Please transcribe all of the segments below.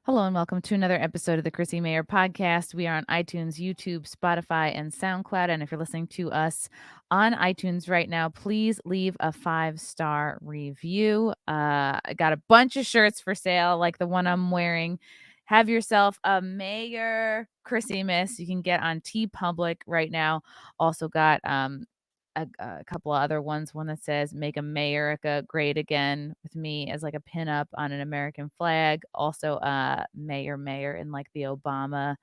Hello and welcome to another episode of the Chrissie Mayr podcast. We are on iTunes, YouTube, Spotify, and SoundCloud. And if you're listening to us on iTunes right now, please leave a 5-star review. I got a bunch of shirts for sale, like the one I'm wearing. Have yourself a Mayor Chrissy Miss. You can get on TeePublic right now. Also got a couple of other ones. One that says "Make America Great Again" with me as like a pinup on an American flag. Also, Mayor in like the Obama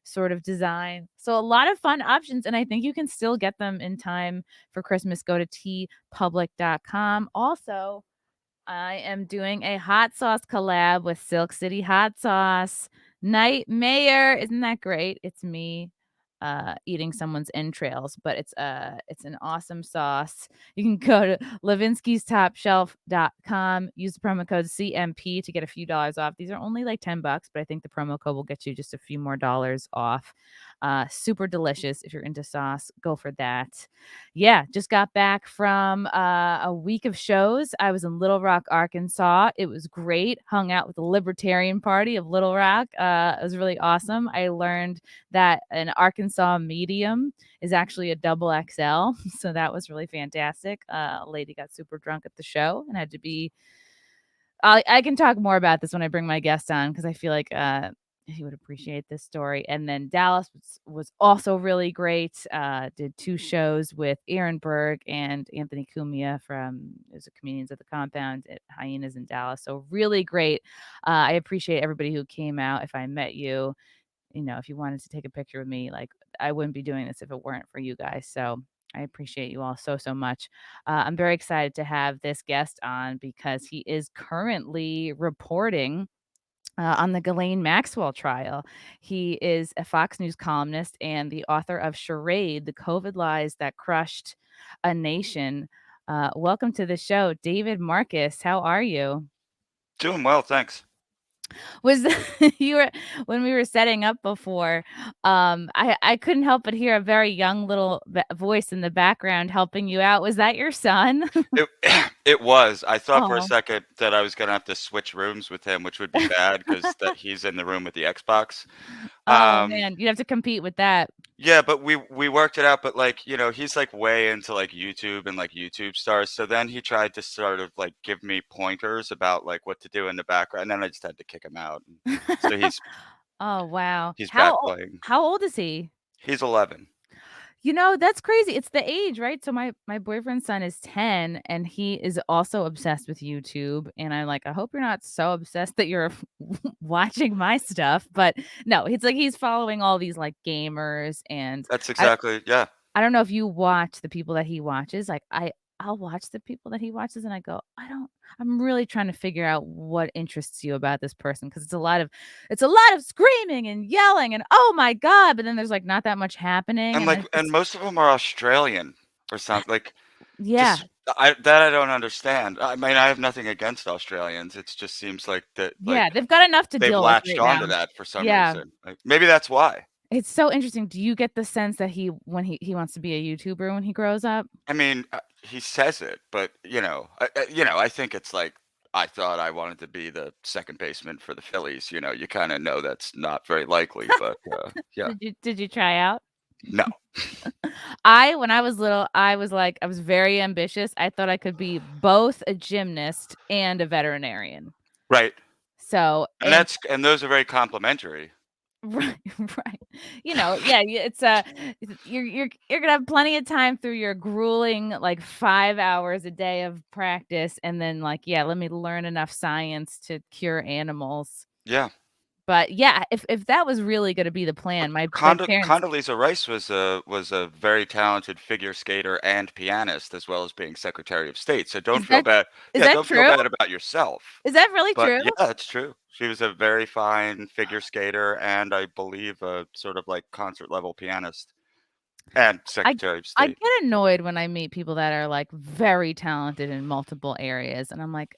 sort of design. So a lot of fun options, and I think you can still get them in time for Christmas. Go to tpublic.com. Also, I am doing a hot sauce collab with Silk City Hot Sauce. Nightmare. Isn't that great? It's me eating someone's entrails, but it's an awesome sauce. You can go to levinsky'stopshelf.com, use the promo code CMP to get a few dollars off. These are only like $10, but I think the promo code will get you just a few more dollars off. Super delicious. If you're into sauce, go for that. Yeah, just got back from a week of shows. I was in Little Rock, Arkansas. It was great. Hung out with the Libertarian Party of Little Rock. It was really awesome. I learned that an Arkansas medium is actually a double XL. So that was really fantastic. A lady got super drunk at the show and had to be. I can talk more about this when I bring my guest on because I feel like he would appreciate this story. And then Dallas was also really great. Did 2 shows with Aaron Berg and Anthony Cumia from there's a Comedians at the Compound at Hyenas in Dallas. So really great. I appreciate everybody who came out. If I met you, if you wanted to take a picture with me, like I wouldn't be doing this if it weren't for you guys. So I appreciate you all so much. I'm very excited to have this guest on because he is currently reporting on the Ghislaine Maxwell trial. He is a Fox News columnist and the author of Charade, The COVID Lies That Crushed a Nation. Welcome to the show, David Marcus. How are you? Doing well, thanks. Was you were when we were setting up before, I couldn't help but hear a very young little voice in the background helping you out. Was that your son? It it was. I thought for a Oh. second that I was gonna have to switch rooms with him, which would be bad because that he's in the room with the Xbox. Oh, Um, man, you'd have to compete with that. yeah, but we worked it out. But like he's like way into like YouTube and like YouTube stars. So then he tried to sort of like give me pointers about like what to do in the background, and then I just had to kick him out. So Oh, wow. he's back playing. How old is he? He's 11. That's crazy. It's the age, right? So my boyfriend's son is 10 and he is also obsessed with YouTube. And I'm like, I hope you're not so obsessed that you're watching my stuff. But no, it's like he's following all these like gamers and That's I exactly yeah. I don't know if you watch the people that he watches. Like I'll watch the people that he watches and I go, I'm really trying to figure out what interests you about this person because it's a lot of screaming and yelling and oh my God, but then there's like not that much happening And and like then and most of them are Australian or something. Like yeah. just I don't understand. I mean, I have nothing against Australians. It just seems like that Yeah, like they've got enough to they've deal with latched right now. onto that for some Yeah. reason. Like, maybe that's why. It's so interesting. Do you get the sense that when he wants to be a YouTuber when he grows up? I mean, he says it, but I think it's like I thought I wanted to be the second baseman for the Phillies. You kind of know that's not very likely, but yeah, Did you try out? no, When I was little, I was very ambitious. I thought I could be both a gymnast and a veterinarian. right. So, And those are very complimentary. right, right. Yeah, it's you're gonna have plenty of time through your grueling like 5 hours a day of practice, and then like, yeah, let me learn enough science to cure animals. Yeah. But yeah, if that was really gonna be the plan, my parents Condoleezza Rice was a very talented figure skater and pianist, as well as being Secretary of State. So don't is feel that bad. is Yeah, that don't feel true? bad about yourself. Is that really But true? yeah, it's true. She was a very fine figure skater and I believe a sort of like concert level pianist and I Secretary of I State. get annoyed when I meet people that are, like, very talented in multiple areas, and I'm like,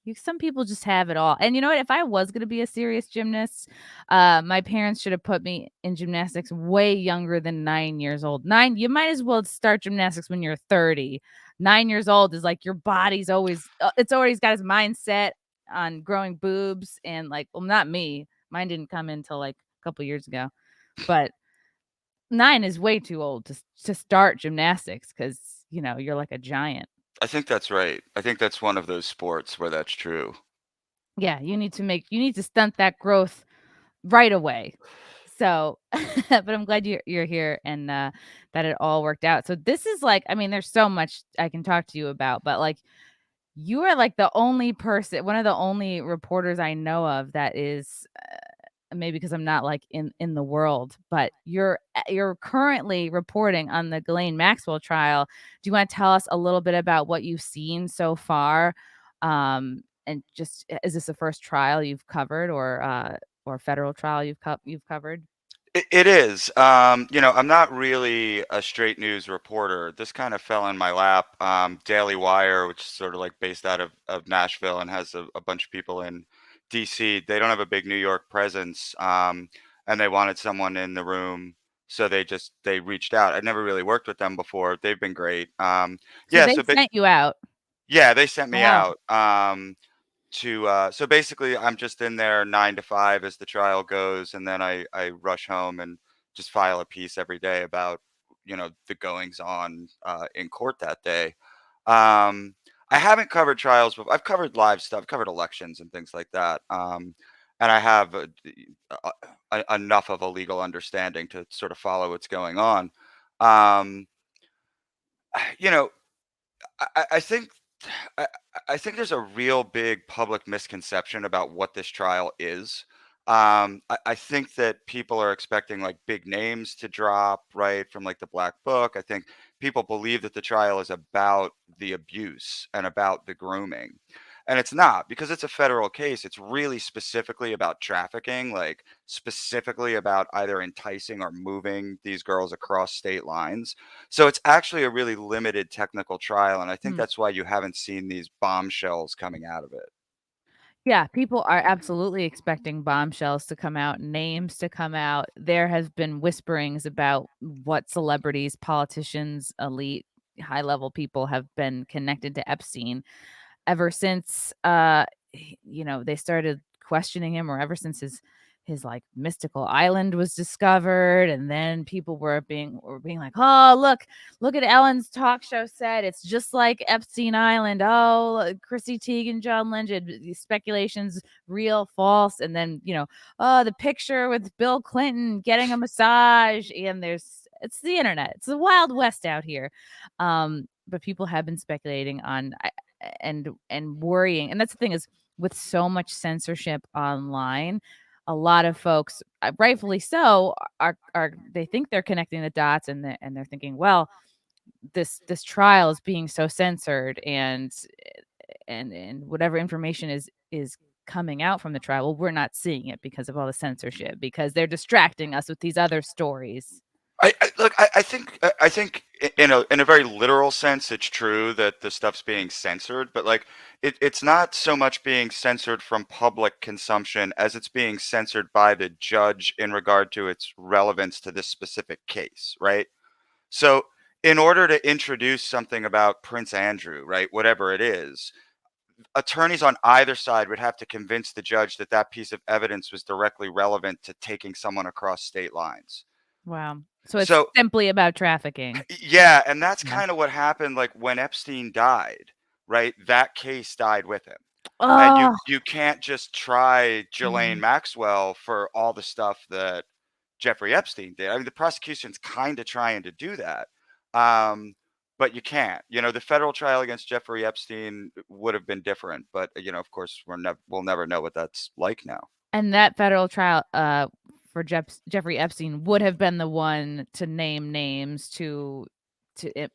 you some people just have it all." And you know what? If I was gonna be a serious gymnast, my parents should have put me in gymnastics way younger than 9 years old. 9 you might as well start gymnastics when you're 30. 9 years old is, like, your body's always it's always got its mindset on growing boobs and, like well, not me. Mine didn't come in till like a couple years ago, but 9 is way too old to start gymnastics because you're like a giant. I think that's right. I think that's one of those sports where that's true. Yeah, you need to stunt that growth right away. So, but I'm glad you're here and, that it all worked out. So this is like, I mean, there's so much I can talk to you about, but, like, you are, like, the only person one of the only reporters I know of that is, maybe because 'cause I'm not, like, in the world, but you're currently reporting on the Ghislaine Maxwell trial. Do you wanna tell us a little bit about what you've seen so far? And just is this the first trial you've covered or federal trial you've covered? It is. I'm not really a straight news reporter. This kind of fell in my lap. Daily Wire, which is sort of like based out of Nashville and has a bunch of people in DC, they don't have a big New York presence. And they wanted someone in the room. So they reached out. I'd never really worked with them before. They've been great. So Yeah, they sent you out. yeah, they sent me Oh. out. So basically I'm just in there 9 to 5 as the trial goes, and then I rush home and just file a piece every day about the goings on in court that day. I haven't covered trials, but I've covered live stuff. I've covered elections and things like that. And I have enough of a legal understanding to sort of follow what's going on. Um, you know, I think I, I think there's a real big public misconception about what this trial is. I think that people are expecting like big names to drop, right, from like the Black Book. I think people believe that the trial is about the abuse and about the grooming. And it's not because it's a federal case. It's really specifically about trafficking, like specifically about either enticing or moving these girls across state lines. So it's actually a really limited technical trial, and I think Hmm. that's why you haven't seen these bombshells coming out of it. Yeah, people are absolutely expecting bombshells to come out, names to come out. There has been whisperings about what celebrities, politicians, elite, high level people have been connected to Epstein ever since they started questioning him, or ever since his like mystical island was discovered, and then people were being like, oh, look at Ellen's talk show set, it's just like Epstein Island. Oh, Chrissy Teigen, John Legend, these speculations, real, false. And then oh, the picture with Bill Clinton getting a massage, and it's the internet, it's the wild west out here. But people have been speculating on and worrying. And that's the thing, is with so much censorship online, a lot of folks, rightfully so, are they think they're connecting the dots, and they're thinking, well, this trial is being so censored, and whatever information is coming out from the trial, well, we're not seeing it because of all the censorship, because they're distracting us with these other stories. I think in a very literal sense, it's true that the stuff's being censored, but like it's not so much being censored from public consumption as it's being censored by the judge in regard to its relevance to this specific case, right? So in order to introduce something about Prince Andrew, right, whatever it is, attorneys on either side would have to convince the judge that that piece of evidence was directly relevant to taking someone across state lines. Wow. So it's So simply about trafficking. yeah, and that's Yeah. kind of what happened like when Epstein died, right? That case died with him. And you Oh. you can't just try Ghislaine Mhm. Maxwell for all the stuff that Jeffrey Epstein did. I mean, the prosecution's kind of trying to do that. Um, but you can't. The federal trial against Jeffrey Epstein would have been different, but of course, we'll never know what that's like now. And that federal trial, for Jeffrey Epstein would have been the one to name names to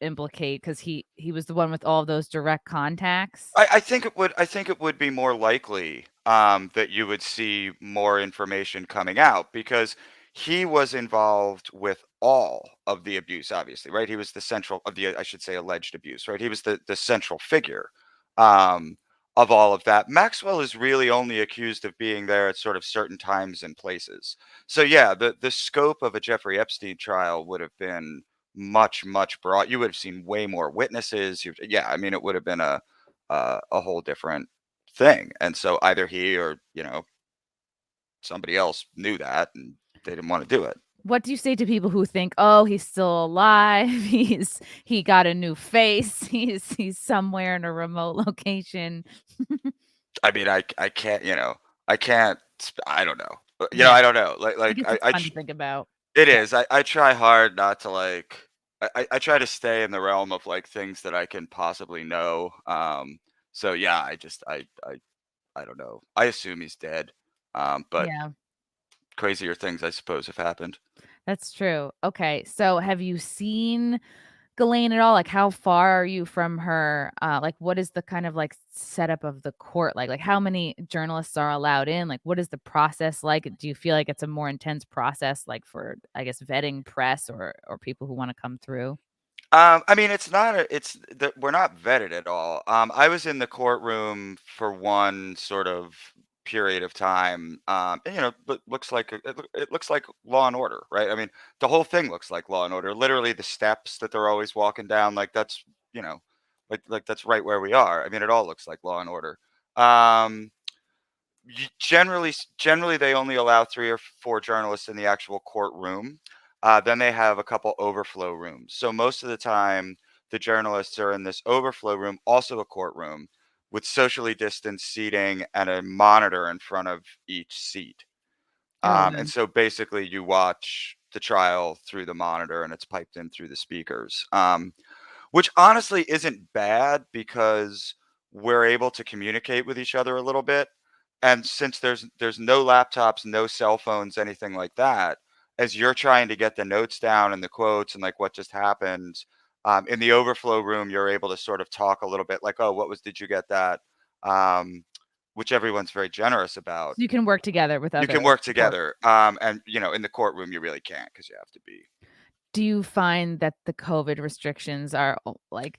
implicate, because he was the one with all those direct contacts. I think it would be more likely that you would see more information coming out because he was involved with all of the abuse, obviously, right? He was the central of the, I should say, alleged abuse, right? He was the central figure um, of all of that. Maxwell is really only accused of being there at sort of certain times and places. So yeah, the scope of a Jeffrey Epstein trial would have been much broad. You would have seen way more witnesses. Yeah, I mean, it would have been a whole different thing. And so either he or somebody else knew that and they didn't want to do it. What do you say to people who think, "Oh, he's still alive. He got a new face. He's somewhere in a remote location." I mean, I can't, I can't, I don't know. Yeah, I don't know. I guess it's fun to think about. It Yeah, is. I try hard not to like. I try to stay in the realm of like things that I can possibly know. So yeah, I don't know. I assume he's dead. But yeah, crazier things I suppose have happened. that's true. Okay, so have you seen Ghislaine at all? Like, how far are you from her? Like, what is the kind of, like, setup of the court like? Like, how many journalists are allowed in? Like, what is the process like? Do you feel like it's a more intense process, like, for, I guess, vetting press or people who wanna come through? I mean, it's not a, it's that we're not vetted at all. I was in the courtroom for one sort of period of time, and, but looks like it looks like Law and Order, right? I mean, the whole thing looks like Law and Order. Literally, the steps that they're always walking down, like that's you know, like that's right where we are. I mean, it all looks like Law and Order. Um, generally, they only allow 3 or 4 journalists in the actual courtroom. Then they have a couple overflow rooms. So most of the time, the journalists are in this overflow room, also a courtroom, with socially distanced seating and a monitor in front of each seat. Oh, And wow. so basically, you watch the trial through the monitor, and it's piped in through the speakers. Which honestly isn't bad because we're able to communicate with each other a little bit. And since there's no laptops, no cell phones, anything like that, as you're trying to get the notes down and the quotes and like what just happened, in the overflow room, you're able to sort of talk a little bit like, oh, did you get that? Um, which everyone's very generous about. So you can work together with You other can work reporters. together. And in the courtroom, you really can't because you have to be. Do you find that the COVID restrictions are, like,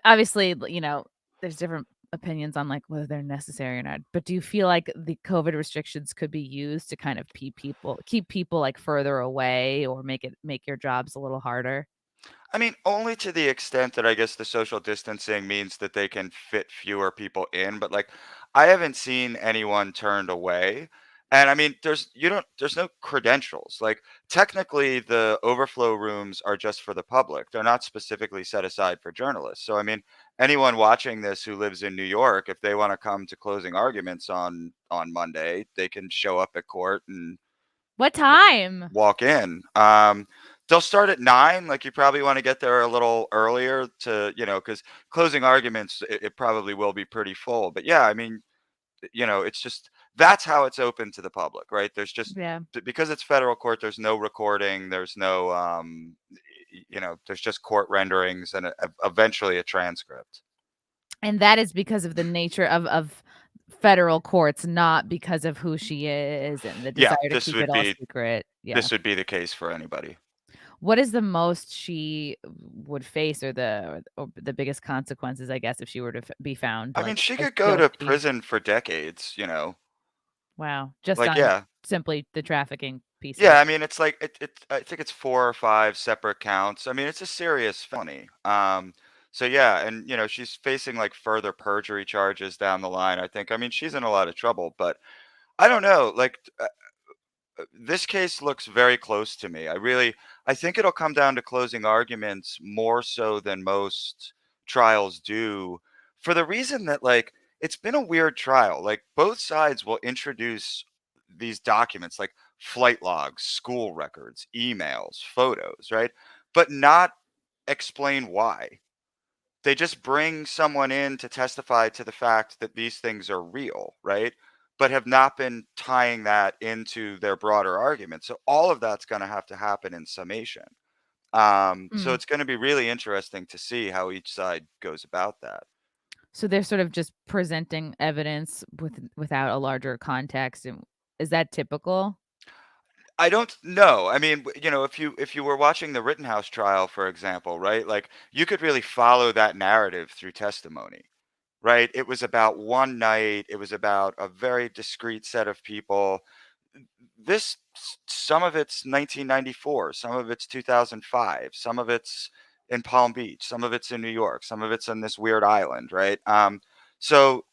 obviously, there's different opinions on, like, whether they're necessary or not, but do you feel like the COVID restrictions could be used to kind of keep people, like, further away or make your jobs a little harder? I mean, only to the extent that I guess the social distancing means that they can fit fewer people in, but like I haven't seen anyone turned away. And I mean, there's no credentials. Like technically the overflow rooms are just for the public. They're not specifically set aside for journalists. So I mean, anyone watching this who lives in New York, if they want to come to closing arguments on Monday, they can show up at court and What time? walk in. They'll start at 9. Like you probably want to get there a little earlier to, because closing arguments, it probably will be pretty full. But yeah, I mean, it's just that's how it's open to the public, right? There's just Yeah, because it's federal court. There's no recording. There's no, there's just court renderings and eventually a transcript. and that is because of the nature of federal courts, not because of who she is and the Yeah, desire to keep it all secret. Yeah. this would be the case for anybody. What is the most she would face or the biggest consequences, I guess, if she were to be found, I mean, like, she as could go to guilty? prison for decades. Wow, just Like, on yeah, simply the trafficking piece of yeah, it. I mean, it's like I think it's 4 or 5 separate counts. I mean, it's a serious felony. So yeah, and she's facing like further perjury charges down the line, I think. I mean, she's in a lot of trouble, but I don't know, like this case looks very close to me. I think it'll come down to closing arguments more so than most trials do for the reason that like it's been a weird trial. Like both sides will introduce these documents like flight logs, school records, emails, photos, right? But not explain why. They just bring someone in to testify to the fact that these things are real, right? But have not been tying that into their broader argument. So all of that's going to happen in summation. So Mm. it's going to be really interesting to see how each side goes about that. So they're sort of just presenting evidence without a larger context, and is that typical? I don't know. I mean, if you were watching the Rittenhouse trial, for example, right? Like you could really follow that narrative through testimony, right? It was about one night. It was about a very discrete set of people. Some of it's 1994, some of it's 2005, some of it's in Palm Beach, some of it's in New York, some of it's on this weird island, right? So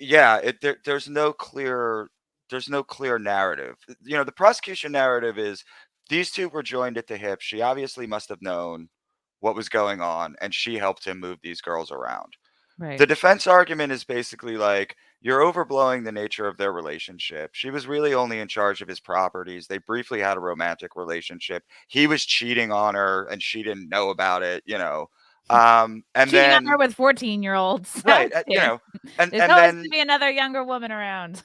yeah, there's no clear clear narrative. The prosecution narrative is these two were joined at the hip. She obviously must have known what was going on, and she helped him move these girls around. Right. The defense argument is basically like, you're overblowing the nature of their relationship. She was really only in charge of his properties. They briefly had a romantic relationship. He was cheating on her and she didn't know about it, and Cheating on her then with 14-year-olds right, out there. and There's and always gonna then be another younger woman around.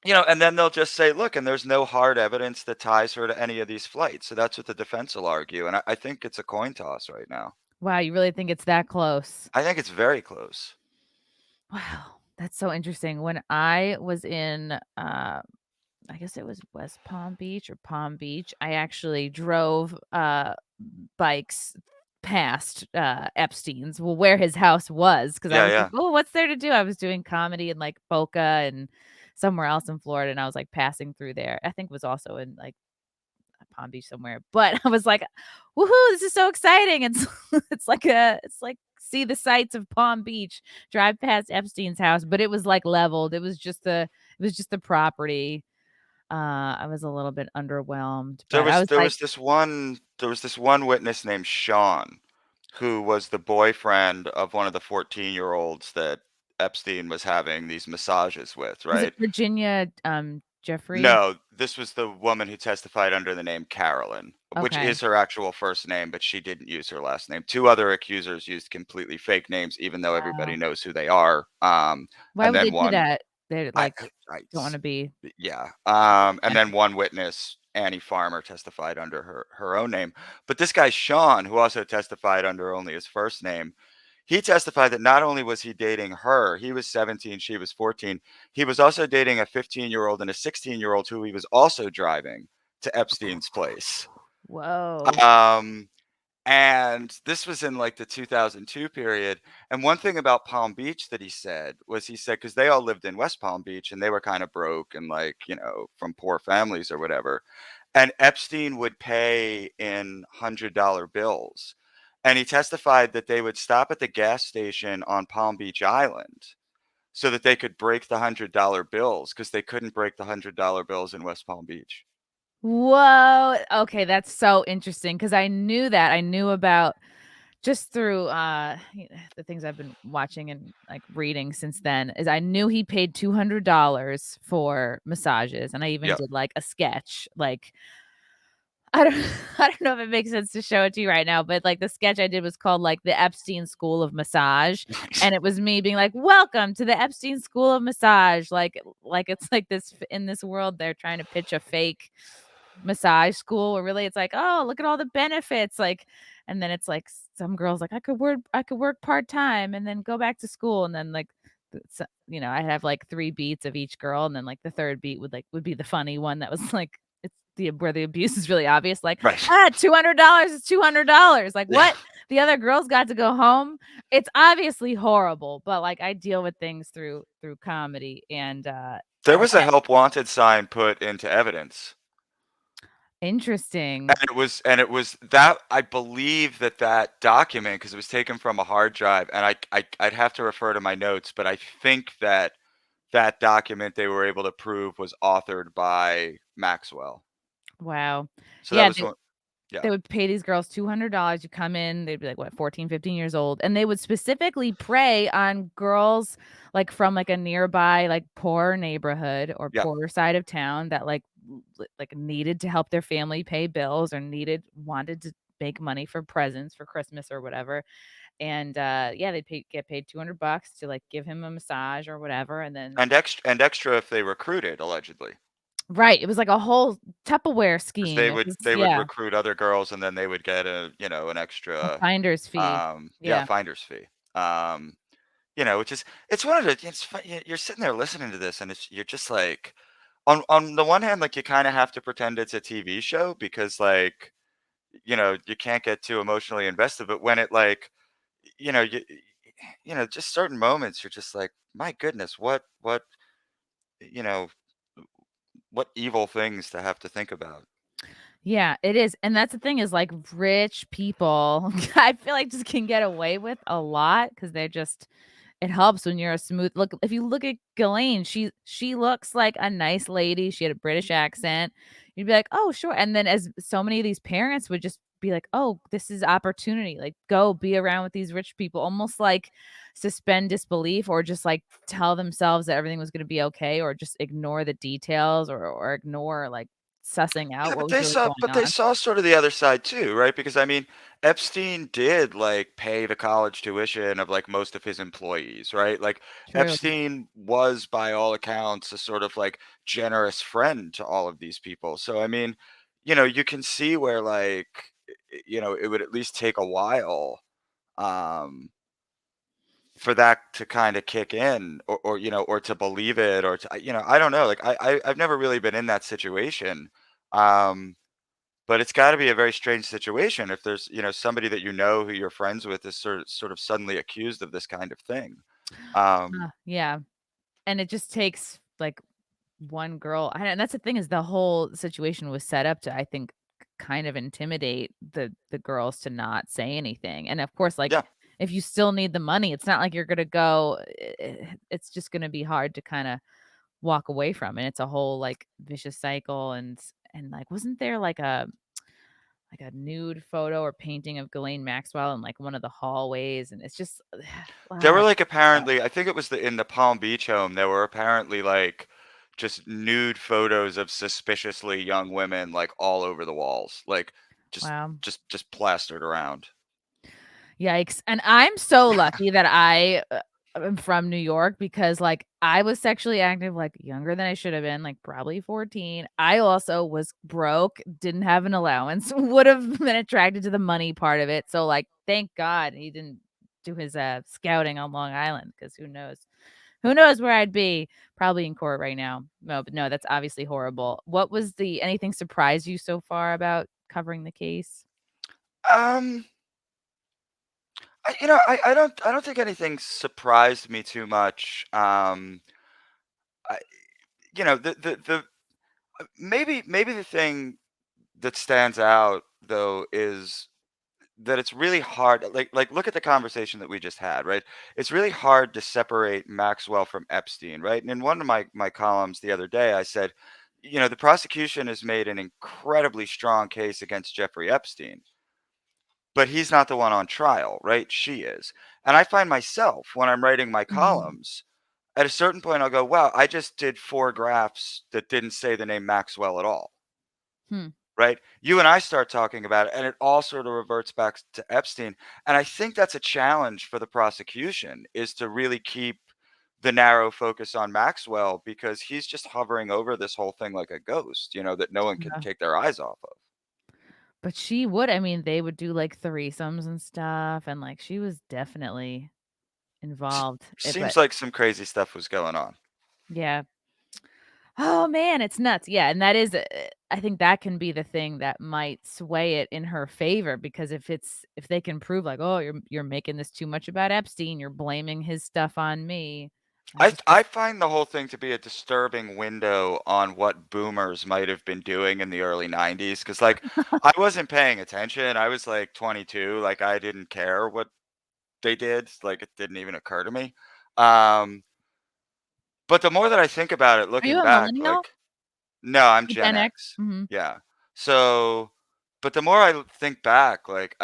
and then they'll just say, look, and there's no hard evidence that ties her to any of these flights. So that's what the defense will argue, and I think it's a coin toss right now. Wow, you really think it's that close? I think it's very close. Wow, that's so interesting. When I was in, I guess it was West Palm Beach or Palm Beach, I actually drove, bikes past, Epstein's, well, where his house was, because I Yeah, was like, yeah. "Oh, what's there to do?" I was doing comedy in, like, Boca and somewhere else in Florida, and I was, like, passing through there. I think it was also in, like, Palm Beach somewhere, but I was like, "Woohoo, this is so exciting." It's it's like see the sights of Palm Beach, drive past Epstein's house, but it was, like, leveled. It was just the property. I was a little bit underwhelmed, There but I was was there like, was this one witness named Sean, who was the boyfriend of one of the 14-year-olds that Epstein was having these massages with, was it right? Virginia, Jeffrey? No, this was the woman who testified under the name Carolyn, which Okay. is her actual first name, but she didn't use her last name. Two other accusers used completely fake names, even though everybody Wow. knows who they are. Why And would they then do one that? They, I like, I don't wanna be yeah, and eh, then one witness, Annie Farmer, testified under her own name. But this guy Sean, who also testified under only his first name, he testified that not only was he dating her, he was 17, she was 14. He was also dating a 15-year-old and a 16-year-old who he was also driving to Epstein's place. whoa. Um, and this was in like the 2002 period. And one thing about Palm Beach that he said, because they all lived in West Palm Beach and they were kind of broke and like, from poor families or whatever. And Epstein would pay in $100 bills. And he testified that they would stop at the gas station on Palm Beach Island so that they could break the $100 bills because they couldn't break the $100 bills in West Palm Beach. Whoa, okay, that's so interesting because I knew that. I knew about just through, the things I've been watching and, like, reading since then is I knew he paid $200 for massages, and I even Yep. did, like, a sketch, like, I don't I don't know if it makes sense to show it to you right now, but, like, the sketch I did was called, like, The Epstein School of Massage, Nice. and it was me being like, "Welcome to the Epstein School of Massage," like it's like this in this world, they're trying to pitch a fake massage school where really it's like, "Oh, look at all the benefits," like and then it's like some girls like, I could work part-time and then go back to school," and then, like, I'd have, like, 3 beats of each girl, and then, like, the 3rd beat would be the funny one that was, like, it's the where the abuse is really obvious, like, Right. $200 is $200." Like, Yeah. "What? The other girls got to go home?" It's obviously horrible, but, like, I deal with things through comedy, and, There I was a help wanted sign put into evidence. interesting. And it was that I believe that document, because it was taken from a hard drive, and I'd have to refer to my notes, but I think that document they were able to prove was authored by Maxwell. Wow. So that Yeah, was one. Yeah. they would pay these girls $200, you come in, they'd be like, what, 14, 15 years old, and they would specifically prey on girls, like, from, like, a nearby, like, poor neighborhood or Yeah. poorer side of town that, like, needed to help their family pay bills or wanted to make money for presents for Christmas or whatever, and, yeah, get paid $200 to, like, give him a massage or whatever, and then And extra if they recruited, allegedly. right, it was like a whole Tupperware 'Cause scheme, they it would was they would yeah, recruit other girls, and then they would get an a extra, finder's fee. yeah, Yeah. finder's fee. Which is it's one of the it's fu you're sitting there listening to this, and you're just like, on the one hand, like, you kinda have to pretend it's a TV show because, like, you can't get too emotionally invested, but when it, like, you know, just certain moments, you're just like, "My goodness, you know, what evil things to have to think about." Yeah, it is, and that's the thing is, like, rich people, I feel like just can get away with a lot because 'cause they're just it helps when you're a smooth look. If you look at Ghislaine, she looks like a nice lady. She had a British accent. You'd be like, "Oh, sure." And then as so many of these parents would just be like, "Oh, this is opportunity. Like, go be around with these rich people." Almost like suspend disbelief or just like tell themselves that everything was going to be okay or just ignore the details or ignore like sussing out Yeah, what was really going they on. saw sort of the other side too, right? Because I mean, Epstein did like pay the college tuition of like most of his employees, right? Like True. Epstein was by all accounts a sort of like generous friend to all of these people. So I mean, you can see where like it would at least take a while um for that to kind of kick in or to believe it or to I don't know, like I've never really been in that situation. Um but it's gotta be a very strange situation if there's, somebody that who you're friends with is sort of suddenly accused of this kind of thing. Um, Yeah. And it just takes like one girl. And that's the thing is the whole situation was set up to, I think, kind of intimidate the girls to not say anything. And of course, like yeah. if you still need the money, it's not like you're gonna go. It's just gonna be hard to kind of walk away from. And it's a whole like vicious cycle. And like, wasn't there like a nude photo or painting of Ghislaine Maxwell in like one of the hallways? And it's just There were, wow. like, apparently I think it was in the Palm Beach home, there were apparently, like, just nude photos of suspiciously young women, like, all over the walls, like, just Wow. just plastered around. Yikes, and I'm so lucky that I, am from New York because, like, I was sexually active, like, younger than I should have been, like, probably 14. I also was broke, didn't have an allowance, would have been attracted to the money part of it, so, like, thank God he didn't do his, scouting on Long Island because who knows? Who knows where I'd be? Probably in court right now. No, but no, that's obviously horrible. What was the anything surprised you so far about covering the case? Um, I don't think anything surprised me too much. I the maybe the thing that stands out though is that it's really hard, like look at the conversation that we just had, right? It's really hard to separate Maxwell from Epstein, right? And in one of my columns the other day I said, the prosecution has made an incredibly strong case against Jeffrey Epstein, but he's not the one on trial, right? She is. And I find myself when I'm writing my Mhm. columns, at a certain point I'll go, wow, I just did 4 graphs that didn't say the name Maxwell at all. Hmm. Right? You and I start talking about it, and it all sort of reverts back to Epstein. And I think that's a challenge for the prosecution is to really keep the narrow focus on Maxwell because he's just hovering over this whole thing like a ghost, that no one can Yeah. take their eyes off of. But she would I mean, they would do, like, threesomes and stuff, and, like, she was definitely involved, but Seems like some crazy stuff was going on. yeah. Oh, man, it's nuts, yeah, and that is, I think that can be the thing that might sway it in her favor because if they can prove, like, "Oh, you're making this too much about Epstein, you're blaming his stuff on me." I I just I find the whole thing to be a disturbing window on what boomers might have been doing in the early 90s. Because like, I wasn't paying attention, I was, like, 22, like, I didn't care what they did, like, it didn't even occur to me. Um, but the more that I think about it Are you looking a back, millennial? like no, I'm You Gen Gen X? X. Mhm. Yeah. So, but the more I think back, like,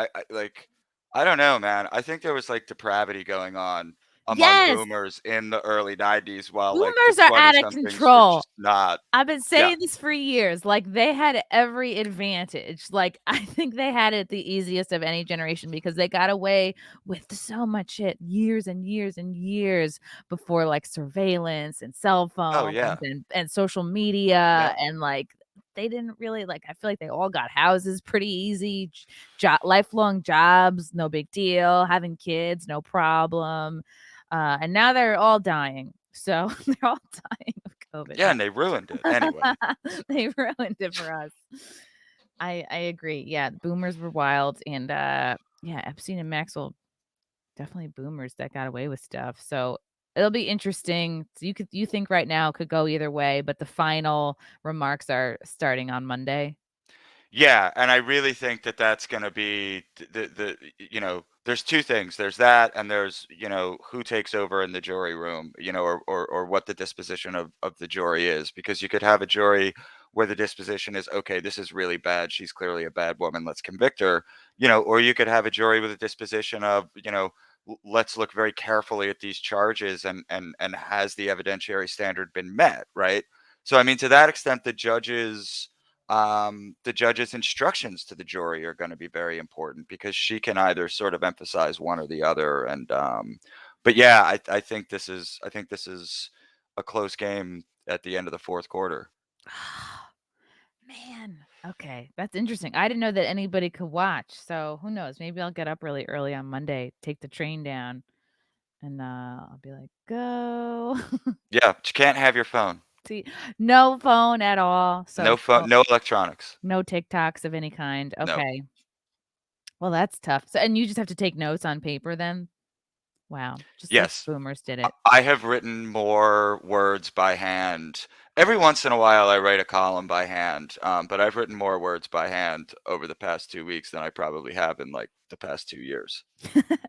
I don't know, man. I think there was, like, depravity going on among Yes! boomers in the early 90s while, like, the Boomers are out of 20-somethings were control. just not. I've been Yeah. saying this for years, like, they had every advantage, like, I think they had it the easiest of any generation because they got away with so much shit years and years and years before, like, surveillance and cell Oh, phones yeah. and social media, Yeah. and, like, they didn't really like, I feel like they all got houses pretty easy, lifelong jobs, no big deal, having kids, no problem, and now they're all dying, so they're all dying of COVID, Yeah, no. and they ruined it anyway. They ruined it for us. I agree. Yeah, boomers were wild and, yeah, Epstein and Maxwell, definitely boomers that got away with stuff. So, it'll be interesting. So you think right now could go either way, but the final remarks are starting on Monday. Yeah, and I really think that that's gonna be there's two things. There's that, and there's, who takes over in the jury room, or what the disposition of the jury is. Because you could have a jury where the disposition is, okay, this is really bad. She's clearly a bad woman. Let's convict her. Or you could have a jury with a disposition of, let's look very carefully at these charges, and has the evidentiary standard been met, right? So I mean, to that extent, the judge's instructions to the jury are going to be very important, because she can either sort of emphasize one or the other. And but yeah, I think this is a close game at the end of the fourth quarter. Man, okay, that's interesting. I didn't know that anybody could watch, so who knows? Maybe I'll get up really early on Monday, take the train down, and I'll be like, "Go." Yeah, but you can't have your phone. See, no phone at all, No so phone, no electronics. no TikToks of any kind. No. Okay. Well, that's tough. So and you just have to take notes on paper then? Wow, just like Yes. boomers did I it. I have written more words by hand. Every once in a while, I write a column by hand, but I've written more words by hand over the past 2 weeks than I probably have in like the past 2 years.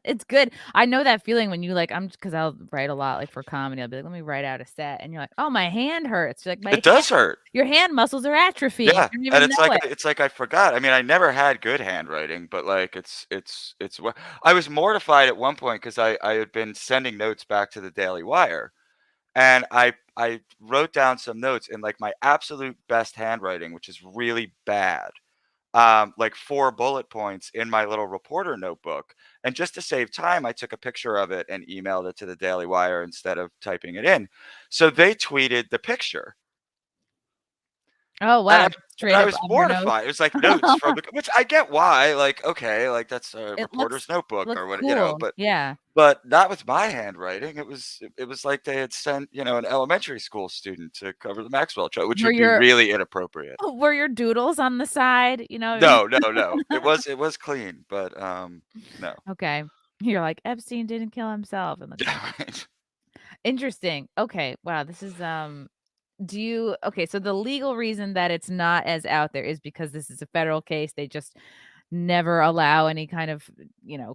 It's good. I know that feeling when you, like, because I'll write a lot, like, for comedy. I'll be like, "Let me write out a set," and you're like, "Oh, my hand hurts." You're like, "My It hand does hurt. your hand muscles are atrophying. Yeah, You don't and even it's know like it." it's like I forgot. I mean, I never had good handwriting, but like I was mortified at one point because I had been sending notes back to the Daily Wire, and I wrote down some notes in like my absolute best handwriting, which is really bad. Like 4 bullet points in my little reporter notebook. And just to save time, I took a picture of it and emailed it to the Daily Wire instead of typing it in. So they tweeted the picture. Oh, And wow, I just and straight I up was of your notes. mortified. It was like notes from the, which I get why, like, okay, like that's a It reporter's notebook looks or what, cool. Yeah. but not with my handwriting. It was like they had sent, an elementary school student to cover the Maxwell trial, which Were would be your really inappropriate. were your doodles on the side, you know? No, no, no. It was clean, but no. Okay. You're like, "Epstein didn't kill himself," and Yeah, right. interesting. Okay, wow, this is, do you okay, so the legal reason that it's not as out there is because this is a federal case, they just never allow any kind of,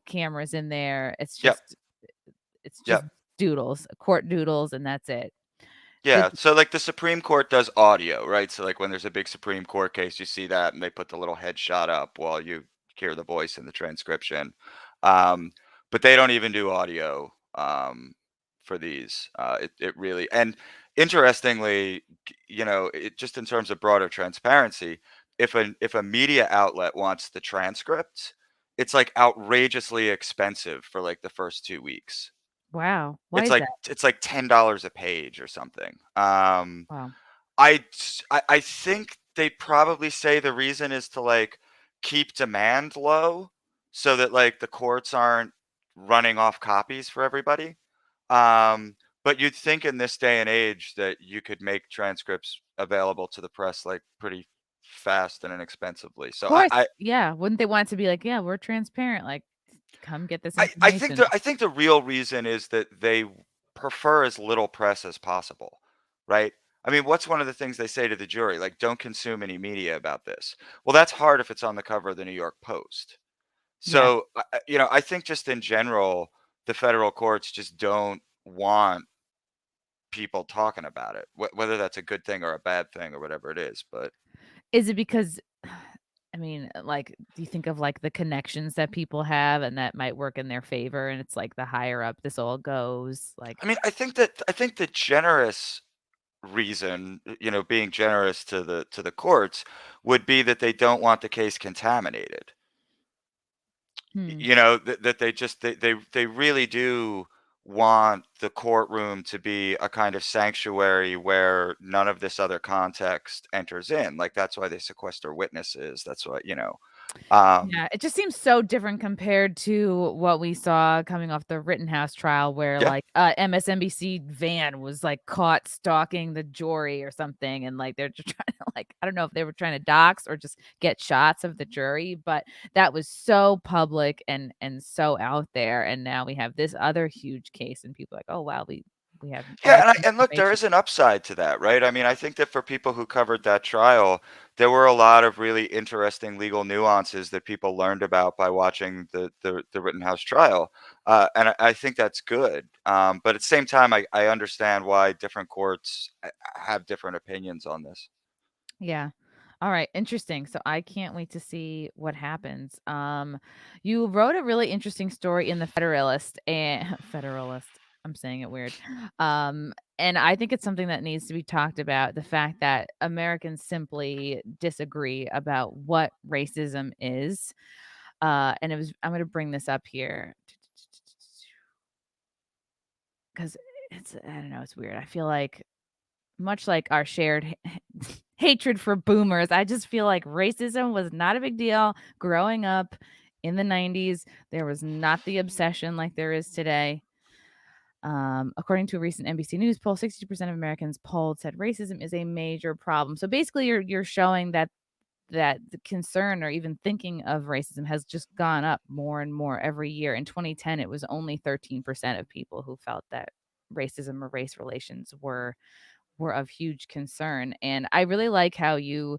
cameras in there. Yep, It's just yep. doodles, court doodles, and that's it. Did Yeah, so, like, the Supreme Court does audio, right? So, like, when there's a big Supreme Court case, you see that, and they put the little headshot up while you hear the voice in the transcription. Um, but they don't even do audio, for these. It really, and interestingly, it just in terms of broader transparency, if a media outlet wants the transcript, it's, like, outrageously expensive for, like, the first 2 weeks. wow, why It's is like that? it's like $10 a page or something. Wow. I think they probably say the reason is to, like, keep demand low so that, like, the courts aren't running off copies for everybody. But you'd think in this day and age that you could make transcripts available to the press, like, pretty fast and inexpensively. Of So I course, I yeah, wouldn't they want it to be like, "Yeah, we're transparent, like, come get this I think information." the real reason is that they prefer as little press as possible, right? I mean, what's one of the things they say to the jury? Like, don't consume any media about this. Well, that's hard if it's on the cover of the New York Post. Yeah. So, I think just in general, the federal courts just don't want people talking about it, whether that's a good thing or a bad thing or whatever it is. But Is it because I mean, like, do you think of, like, the connections that people have and that might work in their favor, and it's like the higher up this all goes, like I mean, I think the generous reason, being generous to the courts would be that they don't want the case contaminated. hmm, That they really do want the courtroom to be a kind of sanctuary where none of this other context enters in. Like that's why they sequester witnesses. That's why, um yeah, it just seems so different compared to what we saw coming off the Rittenhouse trial where, yeah. like, MSNBC van was, like, caught stalking the jury or something, and, like, they're just trying to, like I don't know if they were trying to dox or just get shots of the jury, but that was so public and so out there, and now we have this other huge case, and people are like, "Oh, wow, we have all Yeah, the and look, there information. is an upside to that, right? I mean, I think that for people who covered that trial, there were a lot of really interesting legal nuances that people learned about by watching the Rittenhouse trial, and I think that's good. But at the same time, I understand why different courts have different opinions on this. Yeah. All right, interesting. So I can't wait to see what happens. You wrote a really interesting story in the Federalist and Federalist. I'm saying it weird. And I think it's something that needs to be talked about, the fact that Americans simply disagree about what racism is. And it was I'm going to bring this up here cuz it's I don't know, it's weird. I feel like much like our shared hatred for boomers, I just feel like racism was not a big deal growing up in the 90s. There was not the obsession like there is today. According to a recent NBC News poll, 60% of Americans polled said racism is a major problem. So basically, you're showing that the concern or even thinking of racism has just gone up more and more every year. In 2010, it was only 13% of people who felt that racism or race relations were of huge concern. And I really like how you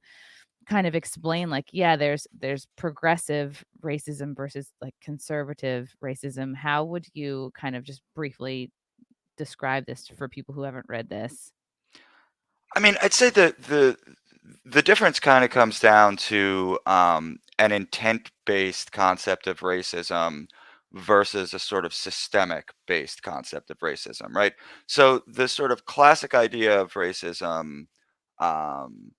kind of explain like, yeah, there's progressive racism versus like conservative racism. How would you kind of just briefly describe this for people who haven't read this? I mean, I'd say the difference kind of comes down to an intent-based concept of racism versus a sort of systemic-based concept of racism, right? So the sort of classic idea of racism um,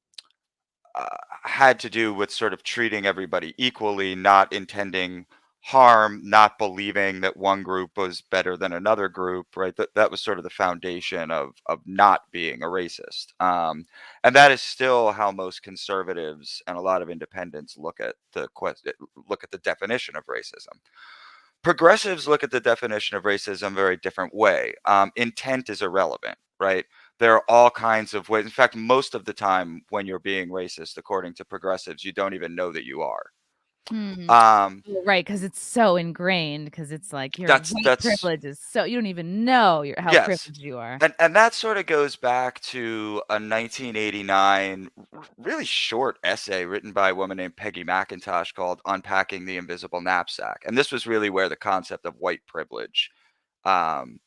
uh, had to do with sort of treating everybody equally, not intending harm, not believing that one group was better than another group, right? That was sort of the foundation of not being a racist. And that is still how most conservatives and a lot of independents look at the definition of racism. Progressives look at the definition of racism a very different way. Intent is irrelevant, right? There are all kinds of ways. In fact, most of the time when you're being racist, according to progressives, you don't even know that you are. Hmm. Um, Well, right, because it's so ingrained, because it's like your white that's privilege is so you don't even know how yes. privileged you are. And that sort of goes back to a 1989 really short essay written by a woman named Peggy McIntosh called Unpacking the Invisible Knapsack. And this was really where the concept of white privilege um,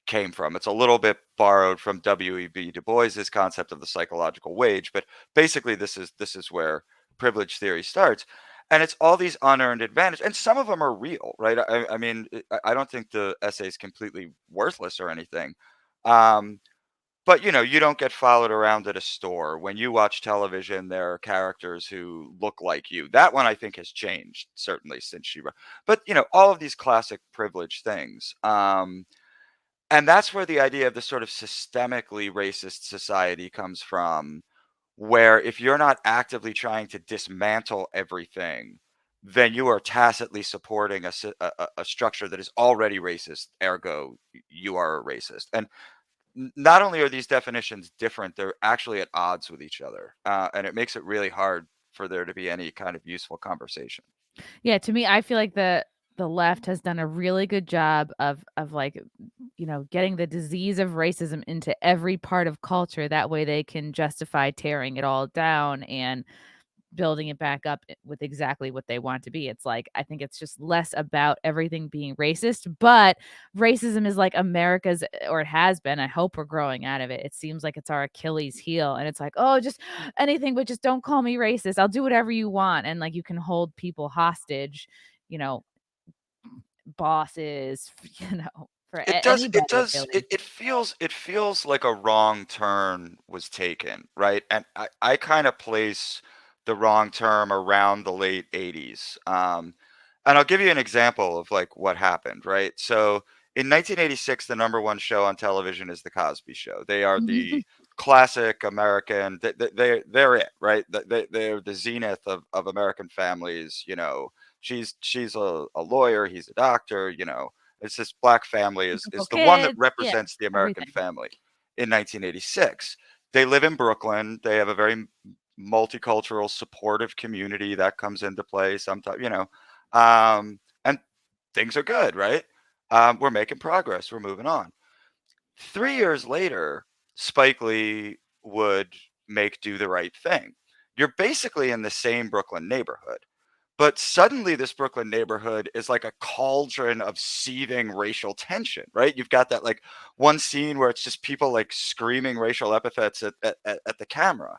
came from. It's a little bit borrowed from W.E.B. Du Bois's concept of the psychological wage, but basically this is where privilege theory starts. And it's all these unearned advantage, and some of them are real, right? I mean, I don't think the essay is completely worthless or anything. Um, but you don't get followed around at a store. When you watch television, there are characters who look like you. That one I think has changed certainly since she. But all of these classic privilege things. And that's where the idea of the sort of systemically racist society comes from, where if you're not actively trying to dismantle everything, then you are tacitly supporting a structure that is already racist, ergo, you are a racist. And not only are these definitions different, they're actually at odds with each other. And it makes it really hard for there to be any kind of useful conversation. Yeah, to me, I feel like the left has done a really good job of like, getting the disease of racism into every part of culture. That way they can justify tearing it all down and building it back up with exactly what they want to be. It's like I think it's just less about everything being racist, but racism is like America's or it has been. I hope we're growing out of it. It seems like it's our Achilles heel and it's like, "Oh, just anything but just don't call me racist. I'll do whatever you want." And like you can hold people hostage, you know, bosses, for It does it anybody does really. it feels like a wrong turn was taken, right? And I kind of place the wrong term around the late 80s. And I'll give you an example of like what happened, right? So in 1986, the number one show on television is The Cosby Show. They are the classic American, they're it, right? They're the zenith of American families, she's a lawyer, he's a doctor, it's this black family Beautiful is the one that kids, yeah, represents the American everything. family in 1986. They live in Brooklyn. They have a very multicultural, supportive community that comes into play sometimes, and things are good, right? We're making progress. We're moving on. 3 years later, Spike Lee would make Do the Right Thing. You're basically in the same Brooklyn neighborhood. But suddenly, this Brooklyn neighborhood is like a cauldron of seething racial tension, right? You've got that like one scene where it's just people like screaming racial epithets at the camera.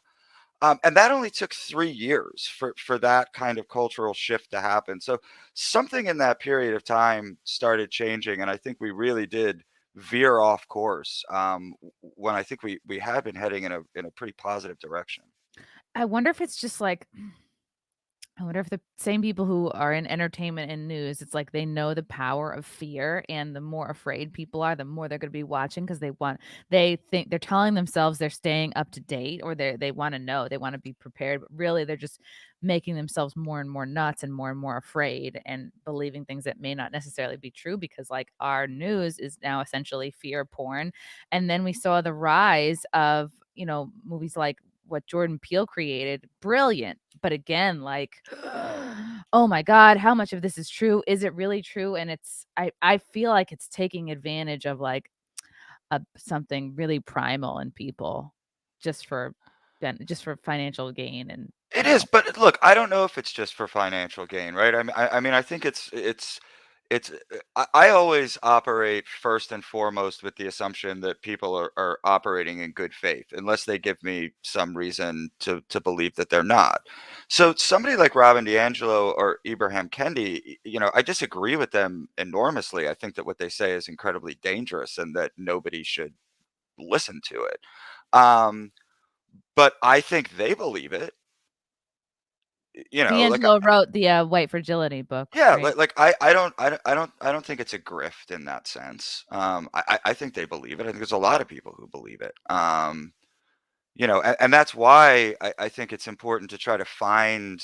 And that only took 3 years for that kind of cultural shift to happen. So something in that period of time started changing, and I think we really did veer off course when I think we had been heading in a pretty positive direction. I wonder if it's just like I wonder if the same people who are in entertainment and news, it's like they know the power of fear, and the more afraid people are, the more they're gonna be watching because they think they're telling themselves they're staying up to date, or they wanna know, they wanna be prepared, but really they're just making themselves more and more nuts and more afraid and believing things that may not necessarily be true because, like, our news is now essentially fear porn, and then we saw the rise of, movies like what Jordan Peele created, brilliant. But again, like, oh my God, how much of this is true? Is it really true? And I feel like it's taking advantage of like something really primal in people just for just for financial gain and It is, but look, I don't know if it's just for financial gain, right? I mean, I think I always operate first and foremost with the assumption that people are operating in good faith, unless they give me some reason to believe that they're not. So somebody like Robin DiAngelo or Ibrahim Kendi, I disagree with them enormously. I think that what they say is incredibly dangerous and that nobody should listen to it. Um, but I think they believe it. Like D'Angelo wrote the White Fragility book, yeah, right? I don't think it's a grift in that sense. I think they believe it. I think there's a lot of people who believe it. And that's why I think it's important to try to find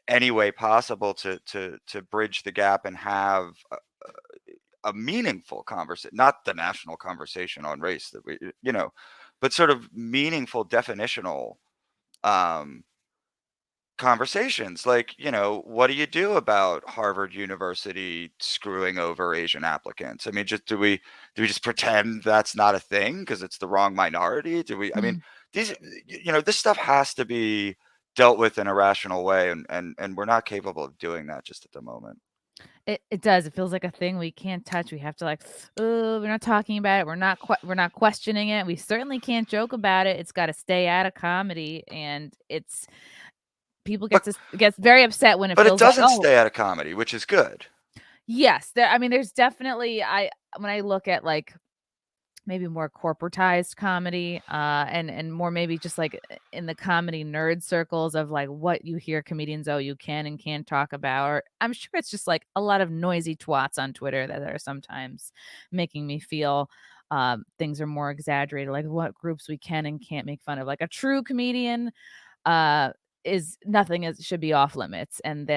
any way possible to bridge the gap and have a meaningful conversation, not the national conversation on race that but sort of meaningful definitional um, conversations like, what do you do about Harvard University screwing over Asian applicants? I mean, just do we just pretend that's not a thing because it's the wrong minority? I mean, Mm. these this stuff has to be dealt with in a rational way, and we're not capable of doing that just at the moment. It does. It feels like a thing we can't touch. We have to like, oh, we're not talking about it. We're not questioning it. We certainly can't joke about it. It's got to stay out of comedy, and it's people But gets very upset when it but it feels like, doesn't oh, stay out of comedy, which is good. yes. I mean, there's definitely when I look at like maybe more corporatized comedy, and more maybe just like in the comedy nerd circles of like what you hear comedians, oh, you can and can't talk about. Or I'm sure it's just like a lot of noisy twats on Twitter that are sometimes making me feel things are more exaggerated, like what groups we can and can't make fun of. Like a true comedian uh is nothing is should be off limits, and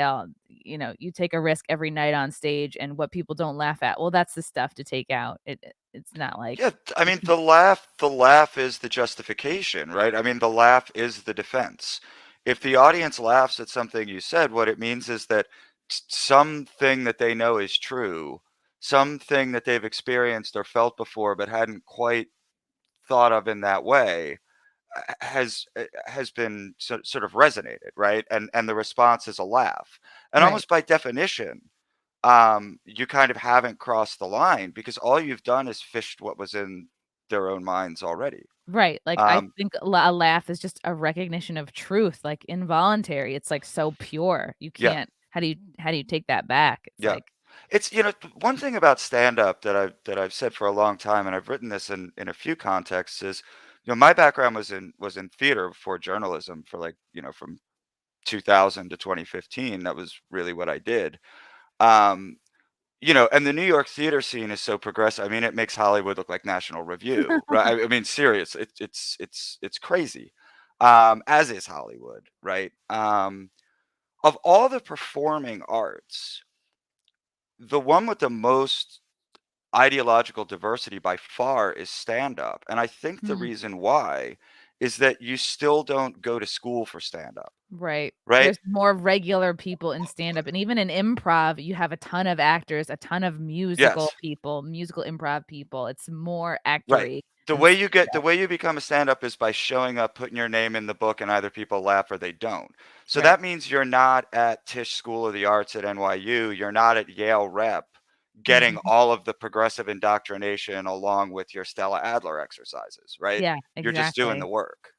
you take a risk every night on stage, and what people don't laugh at, well, that's the stuff to take out. It's not Yeah, like I mean, the laugh is the justification, right? I mean, the laugh is the defense. If the audience laughs at something you said, what it means is that something that they know is true, something that they've experienced or felt before but hadn't quite thought of in that way, has been sort of resonated, right? And the response is a laugh. And right. almost by definition, you kind of haven't crossed the line because all you've done is fished what was in their own minds already. Right, like, I Um, think a laugh is just a recognition of truth, like, involuntary, it's, like, so pure, you yeah, can't how do you take that back? It's yeah. like It's one thing about stand up that I've said for a long time, and I've written this in a few contexts is, my background was in theater before journalism for like, from 2000 to 2015. That was really what I did. Um, and the New York theater scene is so progressive. I mean, it makes Hollywood look like National Review, right? I mean, serious. It's crazy. As is Hollywood, right? Of all the performing arts, the one with the most ideological diversity by far is stand up. And I think the Hmm. reason why is that you still don't go to school for stand-up, Right. right? There's more regular people in stand-up, and even in improv, you have a ton of actors, a ton of musical Yes. people, musical improv people. It's more Right. actory The than way you get the stand-up. way you become a stand-up is by showing up, putting your name in the book, and either people laugh or they don't. So Right. that means you're not at Tisch School of the Arts at NYU, you're not at Yale Rep getting Mhm. all of the progressive indoctrination along with your Stella Adler exercises, right? Yeah, You're just doing the exactly. work.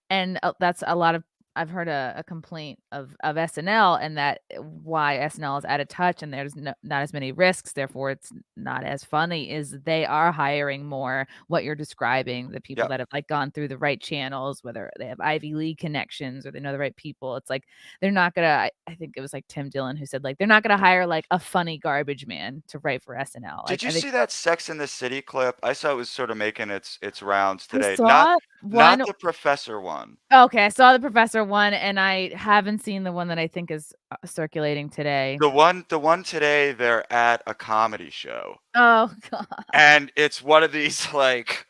And, that's a lot of I've heard a complaint of SNL and that why SNL is out of touch and there's not as many risks, therefore it's not as funny, is they are hiring more what you're describing, the people Yep. that have, like, gone through the right channels, whether they have Ivy League connections or they know the right people. It's like, they're not gonna I think it was, like, Tim Dillon who said, like, they're not gonna hire, like, a funny garbage man to write for SNL. Like, Did you I think see that Sex and the City clip? I saw it was sort of making its rounds I today. saw Not one. the professor one. Okay, I saw the Professor one, and I haven't seen the one that I think is, circulating today. The one today, they're at a comedy show. Oh god. And it's one of these, like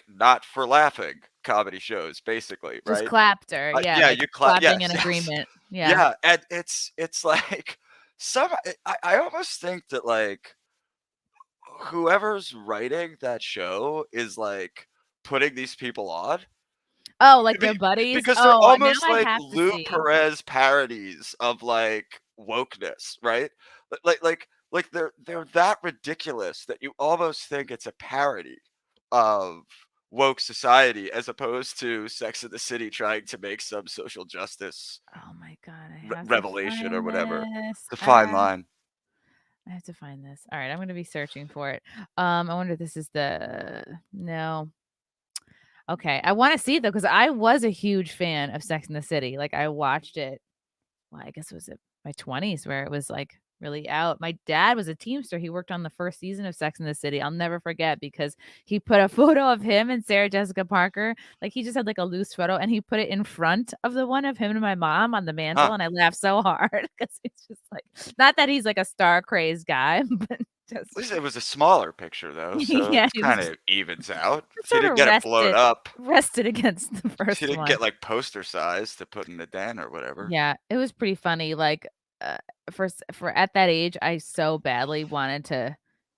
not for laughing comedy shows, basically, Just right? clapped yeah, Yeah, like, you clapping yes, in yes. agreement. Yeah. Yeah, and it's like, some I almost think that, like, whoever's writing that show is, like, putting these people on. Oh, like Be their buddies? because they're Oh, now almost I like have to Lou see. Perez parodies of, like, wokeness, right? They're that ridiculous that you almost think it's a parody of woke society as opposed to Sex and the City trying to make some social justice Oh my god, I have to revelation or find whatever. this. The fine line. I have to find this. Alright, I'm gonna be searching for it. I wonder if this is the no. Okay, I wanna see it though, because I was a huge fan of Sex and the City. Like, I watched it well, I guess it was in my 20s where it was, like, really out. My dad was a Teamster, he worked on the 1st season of Sex and the City. I'll never forget because he put a photo of him and Sarah Jessica Parker, like, he just had, like, a loose photo, and he put it in front of the one of him and my mom on the mantle, Huh. and I laughed so hard because it's just, like not that he's, like, a star-crazed guy, but At just least it was a smaller picture though, so yeah, it he was kinda evens out. just He sort didn't of get it blown up. rested against the He first didn't one. get, like, poster size to put in the den or whatever. Yeah, it was pretty funny, like, uh, for at that age, I so badly wanted to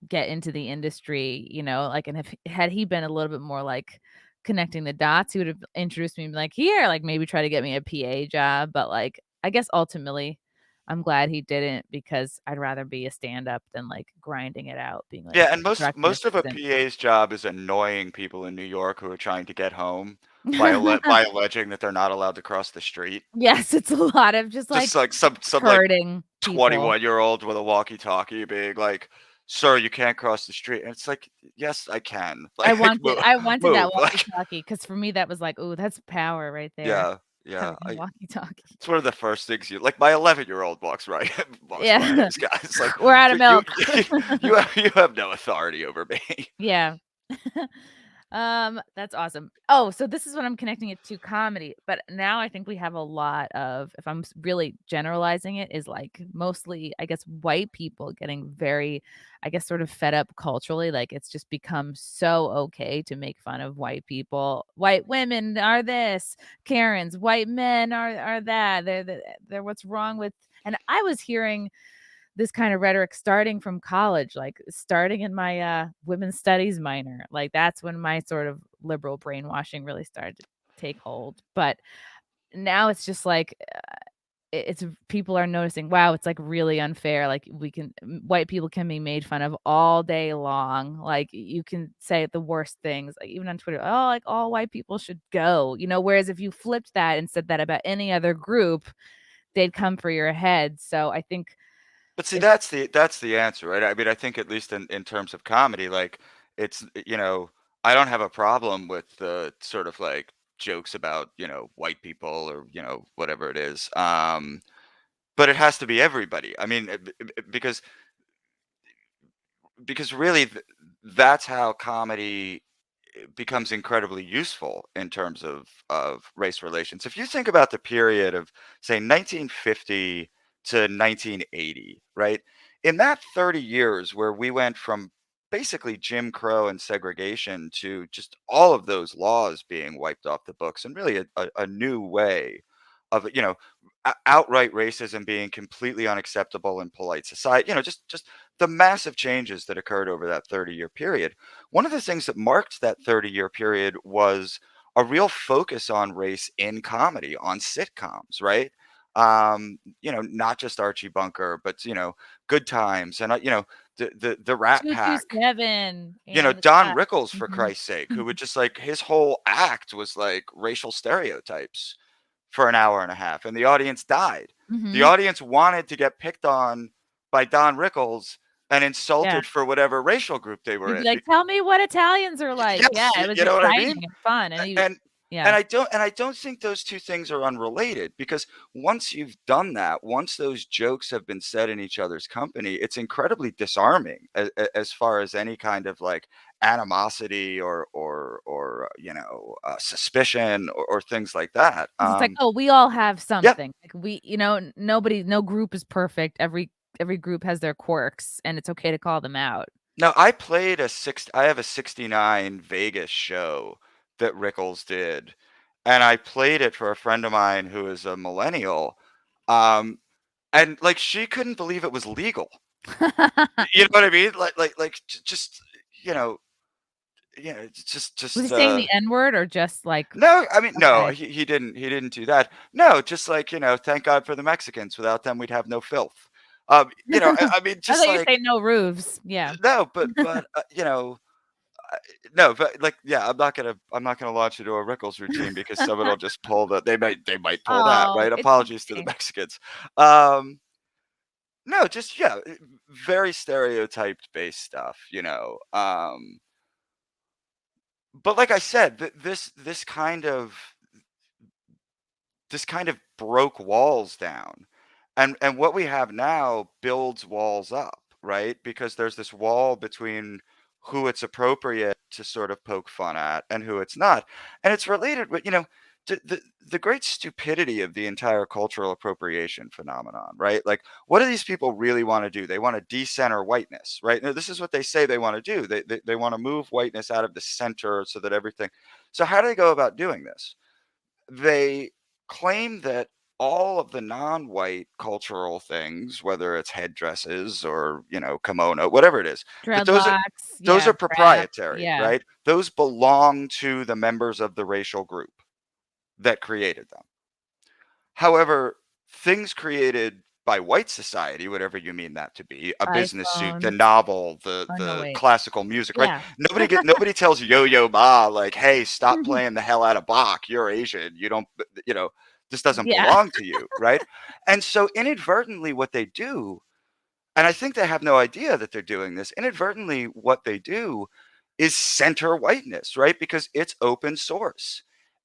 get into the industry, like, and if had he been a little bit more, like, connecting the dots, he would've introduced me and been like, "Here," like, maybe try to get me a PA job, but, like, I guess ultimately, I'm glad he didn't because I'd rather be a stand-up than, like, grinding it out, being, like, Yeah, a and most production most of a assistant. PA's job is annoying people in New York who are trying to get home by alleging that they're not allowed to cross the street. Yes, it's a lot of just, like, Just like some like hurting people. 21-year-old with a walkie-talkie being like, "Sir, you can't cross the street." And it's like, "Yes, I can." I Like, wanted I wanted that move. Like, walkie-talkie because for me, that was like, "Ooh, that's power right there, yeah, yeah. having a walkie-talkie." It's one of the first things like my 11-year-old walks right walks by Yeah. those guys like, We're out of "But you milk. you have no authority over me." Yeah. That's awesome. Oh, so this is what I'm connecting it to comedy, but now I think we have a lot of if I'm really generalizing it, is, like, mostly, I guess, white people getting very, I guess, sort of fed up culturally, like, it's just become so okay to make fun of white people. White women are this, Karens, white men are that, they're what's wrong with and I was hearing this kind of rhetoric starting from college, like, starting in my, women's studies minor, like, that's when my sort of liberal brainwashing really started to take hold, but now it's just like, it's people are noticing, wow, it's, like, really unfair, like, white people can be made fun of all day long, like, you can say the worst things, like, even on Twitter, "Oh, like, all white people should go," whereas if you flipped that and said that about any other group, they'd come for your head, so I think But see, it's that's the answer, right? I mean, I think at least in terms of comedy, like it's I don't have a problem with the sort of like jokes about white people or whatever it is. But it has to be everybody. I mean, because really that's how comedy becomes incredibly useful in terms of race relations. If you think about the period of say 1950 to 1980, right? In that 30 years where we went from basically Jim Crow and segregation to just all of those laws being wiped off the books, and really a new way of, outright racism being completely unacceptable in polite society. Just the massive changes that occurred over that 30-year period. One of the things that marked that 30-year period was a real focus on race in comedy, on sitcoms, right? Not just Archie Bunker, but Good Times, and the Rat Pack. 227 and the Don top. Rickles, for Christ's sake, who would just like, his whole act was like racial stereotypes for an hour and a half, and the audience died. The audience wanted to get picked on by Don Rickles and Yeah. insulted for whatever racial group they were He'd in. be like, "Tell me what Italians are like." Yeah, Yes, it was you know what I mean? exciting and fun, and And yeah. I don't think those two things are unrelated, because once you've done that, once those jokes have been said in each other's company, it's incredibly disarming as far as any kind of like animosity or suspicion or things like that. 'Cause it's like, "Oh, we all have Yeah. something." Like no group is perfect. Every group has their quirks, and it's okay to call them out. Now, I have a 69 Vegas show that Rickles did, and I played it for a friend of mine who is a millennial, and like, she couldn't believe it was legal. You know what I mean? Just, just Was he saying the N-word or just like no, I mean, no, okay. he didn't do that. No, just like, thank God for the Mexicans. Without them, we'd have no filth. I mean, I just thought you were like, saying no roofs. Yeah. no, but no, but like, yeah, I'm not gonna launch into a Rickles routine, because someone will just pull they might pull that, Oh, right? it's Apologies to the okay. Mexicans. No, just, yeah, very stereotyped based stuff, but like I said, this kind of broke walls down. And what we have now builds walls up, right? Because there's this wall between who it's appropriate to sort of poke fun at and who it's not. And it's related with, the great stupidity of the entire cultural appropriation phenomenon, right? Like, what do these people really want to do? They want to decenter whiteness, right? Now, this is what they say they want to do. They want to move whiteness out of the center so that everything. So how do they go about doing this? They claim that all of the non-white cultural things, whether it's headdresses or, kimono, whatever it is, that Dreadlocks, those yeah, are rap, proprietary, yeah. right? Those belong to the members of the racial group that created them. However, things created by white society, whatever you mean that to be, a business suit, the iPhones. novel, Oh, no, the wait. classical music, right? Yeah. Nobody tells Yo-Yo Ma, like, hey, stop playing the hell out of Bach. You're Asian. You don't, this doesn't Yeah. belong to you, right? And so inadvertently, what they do, and I think they have no idea that they're doing this, inadvertently, what they do is center whiteness, right? Because it's open source.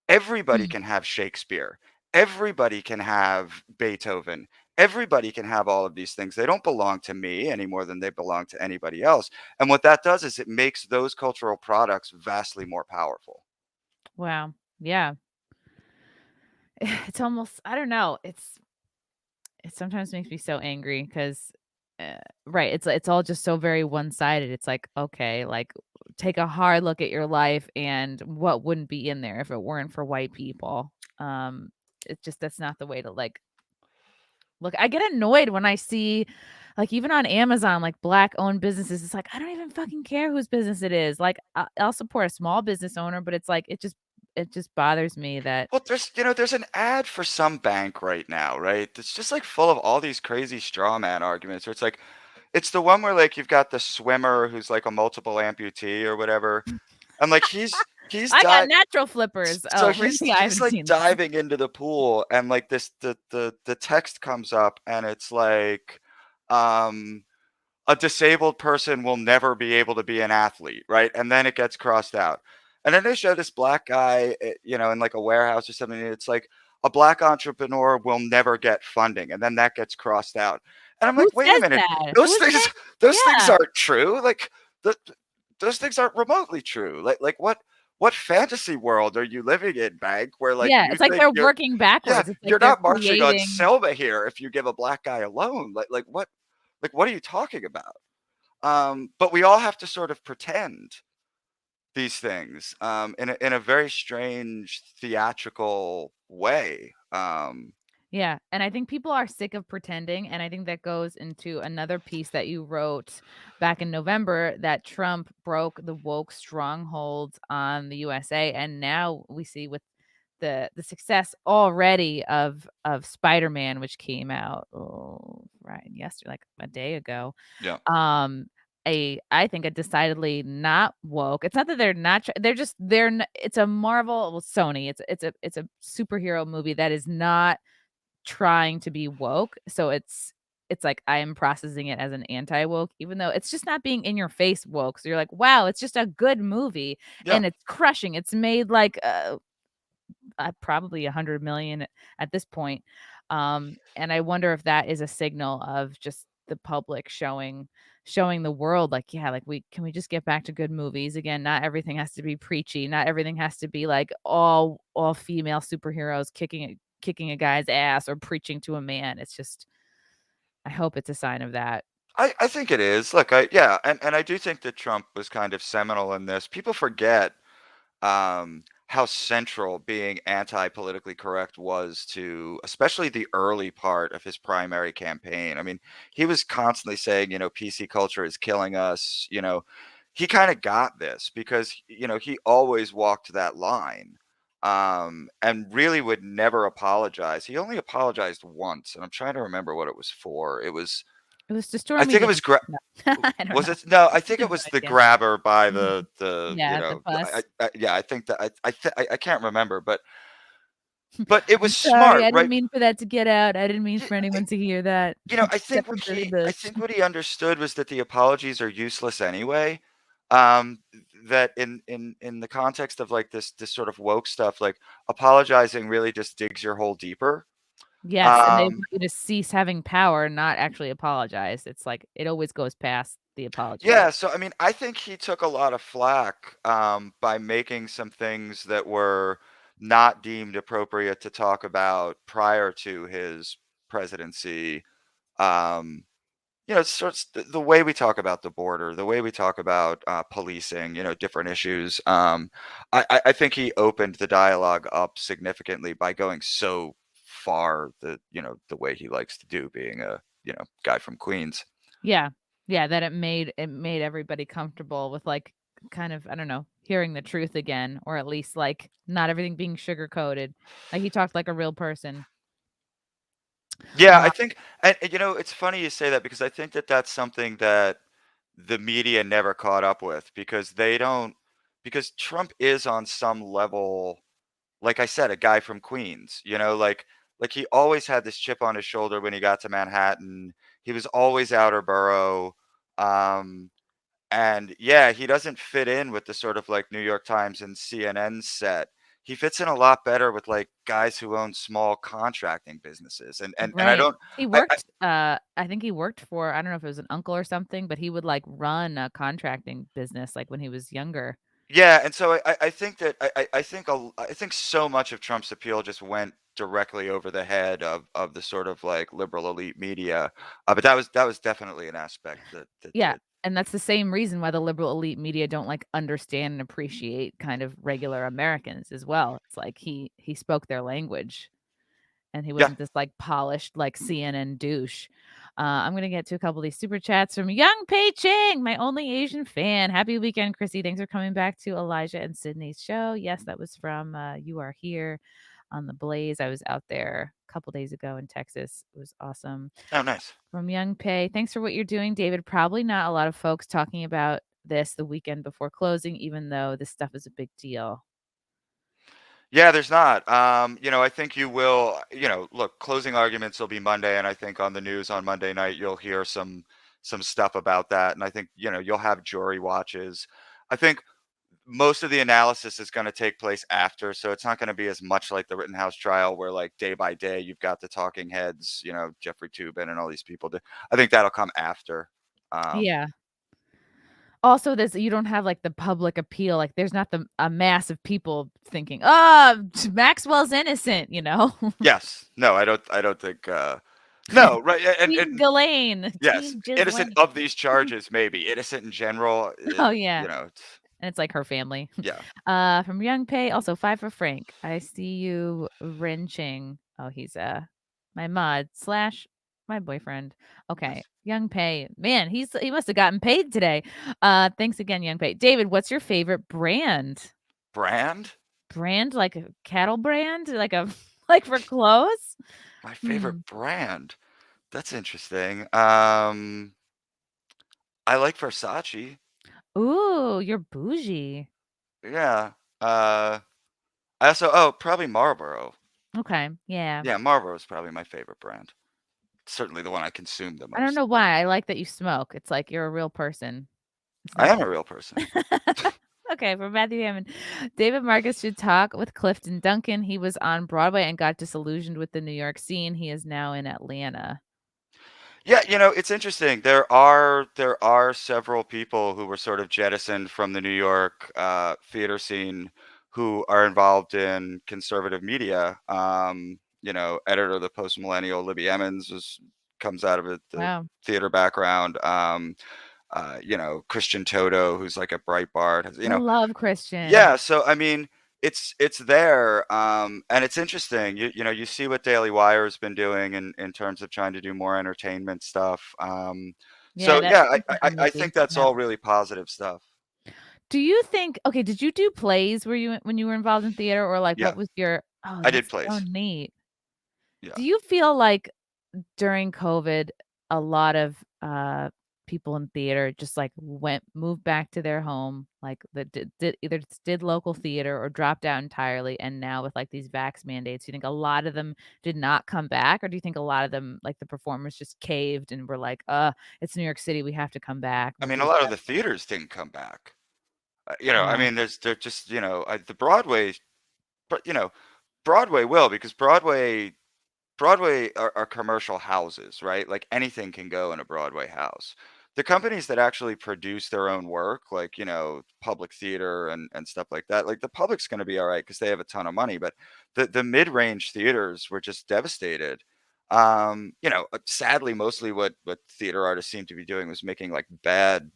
Everybody Mm. can have Shakespeare. Everybody can have Beethoven. Everybody can have all of these things. They don't belong to me any more than they belong to anybody else. And what that does is it makes those cultural products vastly more powerful. Wow. Yeah. It's almost I don't know. It sometimes makes me so angry because, right, it's all just so very one-sided. It's like, okay, like, take a hard look at your life and what wouldn't be in there if it weren't for white people. It's just that's not the way to, like, look. I get annoyed when I see, like, even on Amazon, like, Black-owned businesses. It's like, I don't even fucking care whose business it is. Like, I'll support a small business owner, but it's like, it just bothers me that Well, there's an ad for some bank right now, right? It's just like full of all these crazy straw man arguments where it's like, it's the one where like you've got the swimmer who's like a multiple amputee or whatever. And like he's I got di natural flippers. so Oh, really? I he's haven't like seen that. diving into the pool, and like the text comes up, and it's like, um a disabled person will never be able to be an athlete, right? And then it gets crossed out. And then they show this black guy, in like a warehouse or something. And it's like, a black entrepreneur will never get funding, and then that gets crossed out. And I'm Who like, wait a says minute, that? those Who's things, saying those things yeah. aren't true. Like, th- those things aren't remotely true. Like what fantasy world are you living in, Bank? Where like Yeah, you it's like think they're you're, working yeah, backwards. It's like you're they're not marching on creating Selma here if you give a black guy a loan. Like what are you talking about? But we all have to sort of pretend these things in a very strange theatrical way. Yeah, and I think people are sick of pretending, and I think that goes into another piece that you wrote back in November that Trump broke the woke stronghold on the USA, and now we see with the success already of Spider-Man, which came out, right, yesterday, like a day ago. Yeah. I think a decidedly not woke. It's not that they're not they're just it's a Marvel, well, Sony. It's a superhero movie that is not trying to be woke. So it's like I am processing it as an anti-woke, even though it's just not being in your face woke. So you're like, wow, it's just a good movie Yeah. and it's crushing. It's made like probably 100 million at this point. And I wonder if that is a signal of just the public showing the world like, yeah, like we just get back to good movies again. Not everything has to be preachy. Not everything has to be like all female superheroes kicking a guy's ass or preaching to a man. It's just I hope it's a sign of that. I think it is. Look, and I do think that Trump was kind of seminal in this. People forget how central being anti-politically correct was to especially the early part of his primary campaign. I mean, he was constantly saying, PC culture is killing us. He kind of got this because, he always walked that line and really would never apologize. He only apologized once, and I'm trying to remember what it was for. It was to I storm think it was media. No, I don't was know. it? No, I I think have it no was the idea. grabber by Mhm. the Yeah, the bus. yeah, I think that I can't remember, but it I'm was sorry, smart, I didn't right? mean for that to get out. I didn't mean Yeah, for anyone to hear that, except for Billy I Bush. think what he understood was that the apologies are useless anyway. Um, that in the context of like this sort of woke stuff, like apologizing really just digs your hole deeper. Yes, and they Um, want you to cease having power, not actually apologize. It's like it always goes past the apology. Yeah, so I mean, I think he took a lot of flack by making some things that were not deemed appropriate to talk about prior to his presidency. Um, it's sort of the way we talk about the border, the way we talk about policing, different issues. I think he opened the dialogue up significantly by going so far the way he likes to do, being a guy from Queens. Yeah. Yeah, that it made everybody comfortable with, like, kind of, I don't know, hearing the truth again, or at least, like, not everything being sugar coated. Like, he talked like a real person. Yeah, Uh, I think, and it's funny you say that because I think that that's something that the media never caught up with because they don't, because Trump is on some level, like I said, a guy from Queens, like he always had this chip on his shoulder when he got to Manhattan. He was always outer borough. Um, and yeah, he doesn't fit in with the sort of like New York Times and CNN set. He fits in a lot better with like guys who own small contracting businesses. And I right. don't He I worked, I think he worked for, I don't know if it was an uncle or something, but he would, like, run a contracting business, like, when he was younger. yeah, and so I think that I think so much of Trump's appeal just went directly over the head of the sort of like liberal elite media. But that was definitely an aspect that Yeah, did. and that's the same reason why the liberal elite media don't, like, understand and appreciate kind of regular Americans as well. It's like he spoke their language, and he Yeah. wasn't this, like, polished, like, CNN douche. I'm gonna get to a couple of these super chats from Young Pei Ching, my only Asian fan. Happy weekend, Chrissy. Thanks for coming back to Elijah and Sydney's show. Yes, that was from, You Are Here on the Blaze. I was out there a couple days ago in Texas. It was awesome. Oh, nice. From Young Pei, thanks for what you're doing, David. Probably not a lot of folks talking about this the weekend before closing, even though this stuff is a big deal. Yeah, there's not. I think you will, look, closing arguments will be Monday, and I think on the news on Monday night you'll hear some stuff about that. And I think, you'll have jury watches. I think most of the analysis is going to take place after, so it's not going to be as much like the Rittenhouse trial where like day by day you've got the talking heads, Jeffrey Toobin and all these people. I think that'll come after. Um, Yeah. Also, this you don't have like the public appeal. Like, there's not a mass of people thinking, "Oh, Maxwell's innocent," you know? yes, no, I don't think. No, right, Team Ghislaine, yes, Team innocent Ghislaine. of these charges, maybe. Innocent in general, Oh, yeah. it's And it's like her family. yeah. From Young Pay, also 5 for Frank. I see you wrenching. Oh, he's my mod slash my boyfriend. Okay. Nice. Young Pay. Man, he must have gotten paid today. Thanks again, Young Pay. David, what's your favorite brand? Brand? Brand like a cattle brand? Like a like for clothes? My favorite Hmm. brand? That's interesting. I like Versace. Ooh, you're bougie. Yeah. Uh, probably Marlboro. Okay. Yeah. Yeah, Marlboro is probably my favorite brand. Certainly the one I consume the I don't most. know why. I like that you smoke. It's like you're a real person. It's I nice. am a real person. Okay, for Matthew Hammond. David Marcus should talk with Clifton Duncan. He was on Broadway and got disillusioned with the New York scene. He is now in Atlanta. Yeah, it's interesting. There are several people who were sort of jettisoned from the New York theater scene who are involved in conservative media. Editor of the Post Millennial, Libby Emmons, comes out of the Wow. theater background. Christian Toto, who's like a Breitbart, I love Christian. yeah, so I mean, it's there, and it's interesting. You see what Daily Wire's been doing in terms of trying to do more entertainment stuff. Yeah, So that yeah, was I on I Libby. think that's Yeah. all really positive stuff. Do you think okay, did you do plays where you when you were involved in theater or like Yeah, what was your oh, I did that's so plays. neat. Yeah, Do you feel like during COVID, a lot of, people in theater just, like, moved back to their home, like, that did either did local theater or dropped out entirely, and now with, like, these vax mandates, do you think a lot of them did not come back, or do you think a lot of them, like, the performers just caved and were like, it's New York City, we have to come back, I we'll mean, do a the lot of the best." theaters didn't come back. I Wow. mean, they're just the Broadway, but Broadway will because Broadway are commercial houses, right? Like anything can go in a Broadway house. The companies that actually produce their own work, like, public theater and stuff like that, like the public's going to be all right because they have a ton of money. But the mid-range theaters were just devastated. Sadly, mostly what theater artists seem to be doing was making like bad,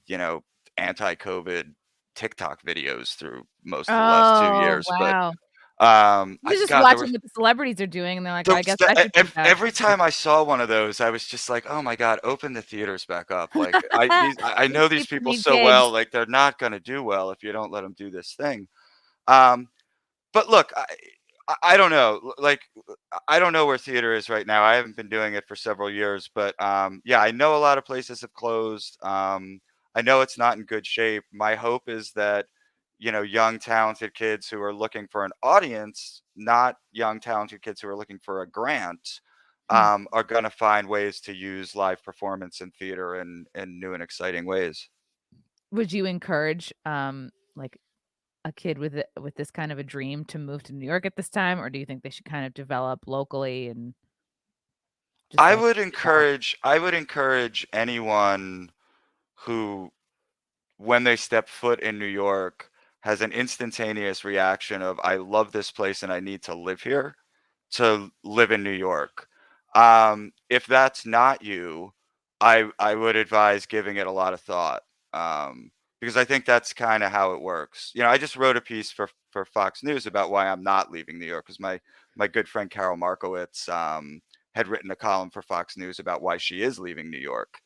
anti-COVID TikTok videos through most of the last two Oh, years. But wow. I, You're just God, there were watching what the celebrities are doing, and they're like, "Well, I those guess that I should come back." every time I saw one of those, I was just like, "Oh my god, open the theaters back up." Like, I These know these people people need so well, gigs. like, they're not gonna do well if you don't let them do this thing. Um, but look, I don't know, like, I don't know where theater is right now. I haven't been doing it for several years, but, yeah, I know a lot of places have closed. I know it's not in good shape. My hope is that, young, talented kids who are looking for an audience, not young, talented kids who are looking for a grant, Hmm. are gonna find ways to use live performance in theater in new and exciting ways. Would you encourage, like, a kid with this kind of a dream to move to New York at this time, or do you think they should kind of develop locally and just, I like, would stick it out? encourage anyone who when they step foot in New York, has an instantaneous reaction of, "I love this place and I need to live here," to live in New York. If that's not you, I would advise giving it a lot of thought, because I think that's kinda how it works. I just wrote a piece for Fox News about why I'm not leaving New York, 'cause my good friend Carol Markowitz, had written a column for Fox News about why she is leaving New York.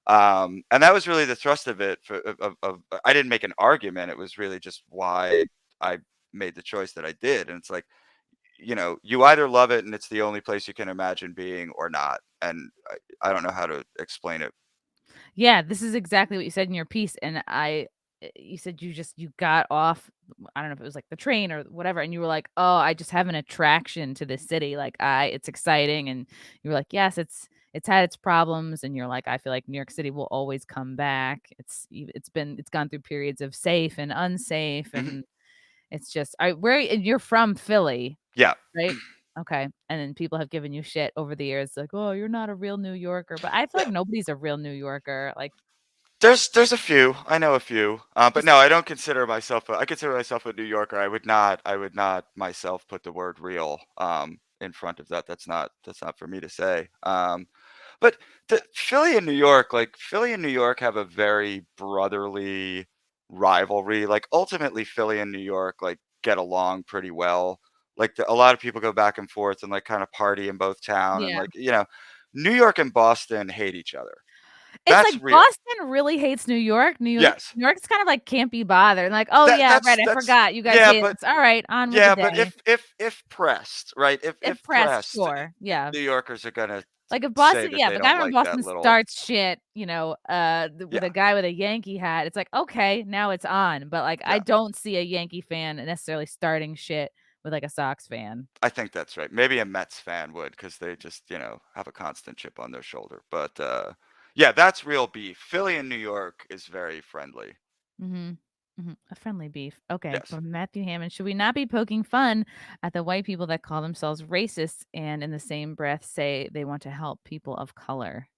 And that was really the thrust of it. I didn't make an argument. It was really just why I made the choice that I did. And it's like, you either love it and it's the only place you can imagine being or not. And I don't know how to explain it. Yeah, this is exactly what you said in your piece, and you said you got off, I don't know if it was, like, the train or whatever, and you were like, "Oh, I just have an attraction to this city, like, I it's exciting," and you were like, "Yes, it's had its problems," and you're like, "I feel like New York City will always come back. It's gone through periods of safe and unsafe, Mhm. and it's just" and you're from Philly, Yeah. right? Okay, and then people have given you shit over the years, like, "Oh, you're not a real New Yorker," but I feel Yeah. like nobody's a real New Yorker, like, There's a few. I know a few. But just no, I don't consider myself I consider myself a New Yorker. I would not myself put the word real in front of that. That's not for me to say. But Philly and New York, like Philly and New York have a very brotherly rivalry. Like ultimately Philly and New York like get along pretty well. Like a lot of people go back and forth and like kind of party in both town and Yeah. like, New York and Boston hate each other. It's like That's real. Boston really hates New York. Yes. New York's kind of like can't be bothered. Like, "Oh, That yeah, right, that's I that's forgot you guys yeah, hate but us. All right, on with the yeah, but day." if pressed, right? If If pressed, pressed, sure, yeah. New Yorkers are gonna Like, if say Boston that yeah, they but don't I remember like that Boston little. starts shit, with a Yeah, guy with a Yankee hat, it's like, "Okay, now it's on," but, like, I yeah. don't see a Yankee fan necessarily starting shit with, like, a Sox fan. I think that's right. Maybe a Mets fan would because they just, have a constant chip on their shoulder. But yeah, that's real beef. Philly and New York is very friendly. Mhm. Mhm. A friendly beef. Okay, Yes. from Matthew Hammond, "Should we not be poking fun at the white people that call themselves racists and in the same breath say they want to help people of color?"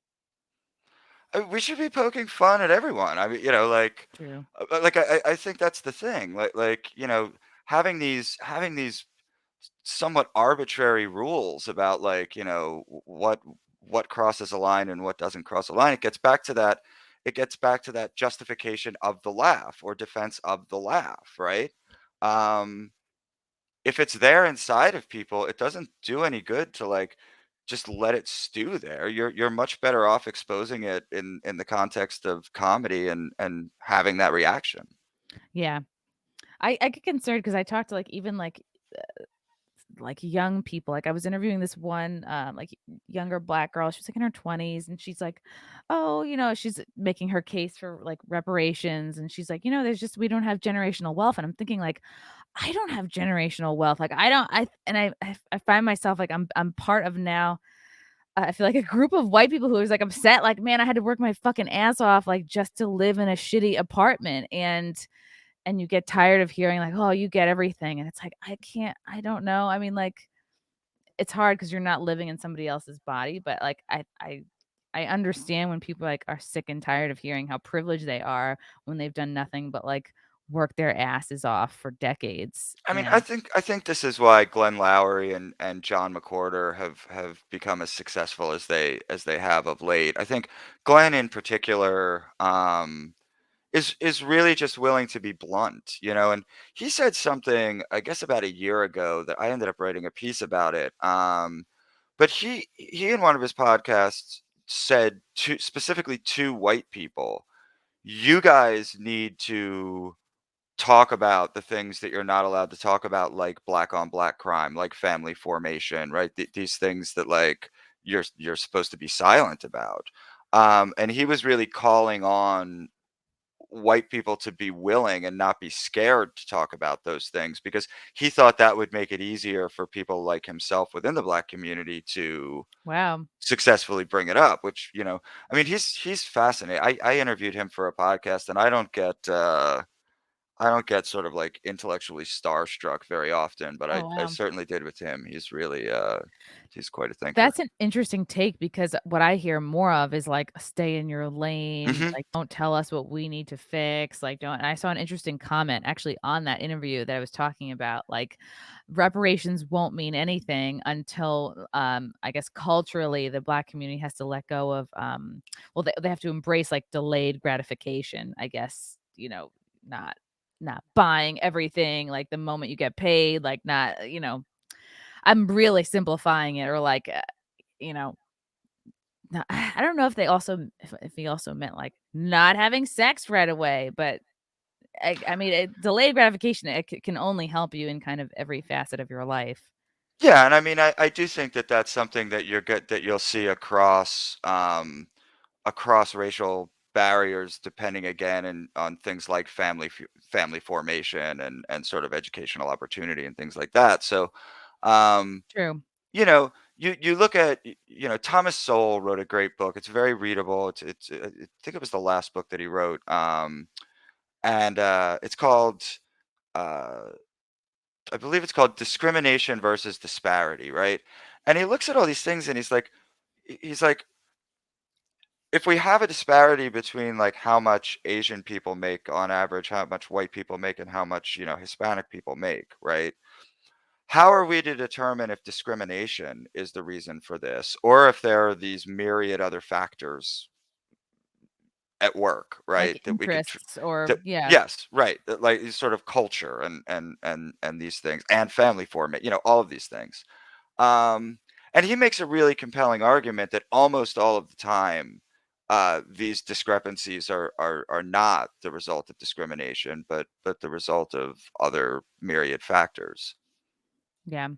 We should be poking fun at everyone. I mean, True. like I think that's the thing. Like having these somewhat arbitrary rules about like what crosses a line and what doesn't cross a line. It gets back to that justification of the laugh or defense of the laugh, right? um if it's there inside of people, it doesn't do any good to like just let it stew there. You're much better off exposing it in the context of comedy and having that reaction. Yeah. I get concerned because I talked to, like, even, like, young people, like, I was interviewing this one, younger black girl, she was, like, in her 20s, and she's like, "Oh," she's making her case for, like, reparations, and she's like, "There's just we don't have generational wealth," and I'm thinking, like, I don't have generational wealth, like, I don't I find myself, like, I'm part of now, I feel like a group of white people who is, like, upset, like, "Man, I had to work my fucking ass off, like, just to live in a shitty apartment," and you get tired of hearing like, "Oh, you get everything," and it's like, I don't know, I mean, like, it's hard because 'cause you're not living in somebody else's body, but, like, I understand when people, like, are sick and tired of hearing how privileged they are when they've done nothing but, like, work their asses off for decades, I mean, I think this is why Glenn Lowry and John McWhorter have become as successful as they have of late. I think Glenn in particular is really just willing to be blunt. And he said something, I guess, about a year ago that I ended up writing a piece about it. But he in one of his podcasts said to specifically to white people, you guys need to talk about the things that you're not allowed to talk about, like black on black crime, like family formation, right? These things that like you're supposed to be silent about. And he was really calling on white people to be willing and not be scared to talk about those things because he thought that would make it easier for people like himself within the black community to Wow. successfully bring it up, which I mean he's fascinating. I interviewed him for a podcast and I don't get sort of like intellectually starstruck very often, but I, Oh, I wow. certainly did with him. He's really he's quite a thinker. That's an interesting take because what I hear more of is like, "Stay in your lane," Hmm. like, "Don't tell us what we need to fix," like, "Don't" and I saw an interesting comment actually on that interview that I was talking about, like, reparations won't mean anything until, I guess, culturally, the Black community has to let go of, well, they have to embrace, like, delayed gratification, I guess, not not buying everything, like, the moment you get paid, like, not, I'm really simplifying it or like, you know, no I don't know if they also if he also meant, like, not having sex right away, but I mean, delayed gratification, it can only help you in kind of every facet of your life. Yeah, and I mean I do think that that's something that you'll see across racial barriers, depending again and on things like family formation and sort of educational opportunity and things like that. So, um, True. you look at Thomas Sowell wrote a great book. It's very readable. I think it was the last book that he wrote, and it's called uh, I believe it's called Discrimination versus Disparity, right? And he looks at all these things and he's like if we have a disparity between like how much Asian people make on average, how much white people make, and how much Hispanic people make, right? how are we to determine if discrimination is the reason for this, or if there are these myriad other factors at work, right? Like That we could, interests or that yeah. yes, right, that, like sort of culture and these things and family formation, all of these things. Um, and he makes a really compelling argument that almost all of the time, these discrepancies are not the result of discrimination, but the result of other myriad factors. Yeah.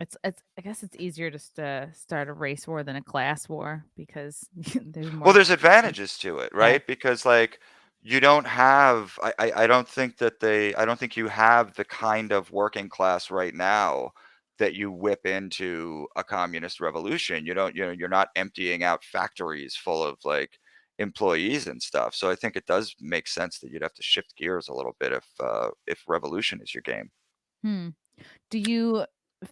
It's I guess it's easier just to start a race war than a class war because there's Well, more there's people. advantages to it, Yeah. right? Because like you don't have I don't think that I don't think you have the kind of working class right now that you whip into a communist revolution. You don't, you're not emptying out factories full of like employees and stuff. So I think it does make sense that you'd have to shift gears a little bit if revolution is your game. Hmm. Do you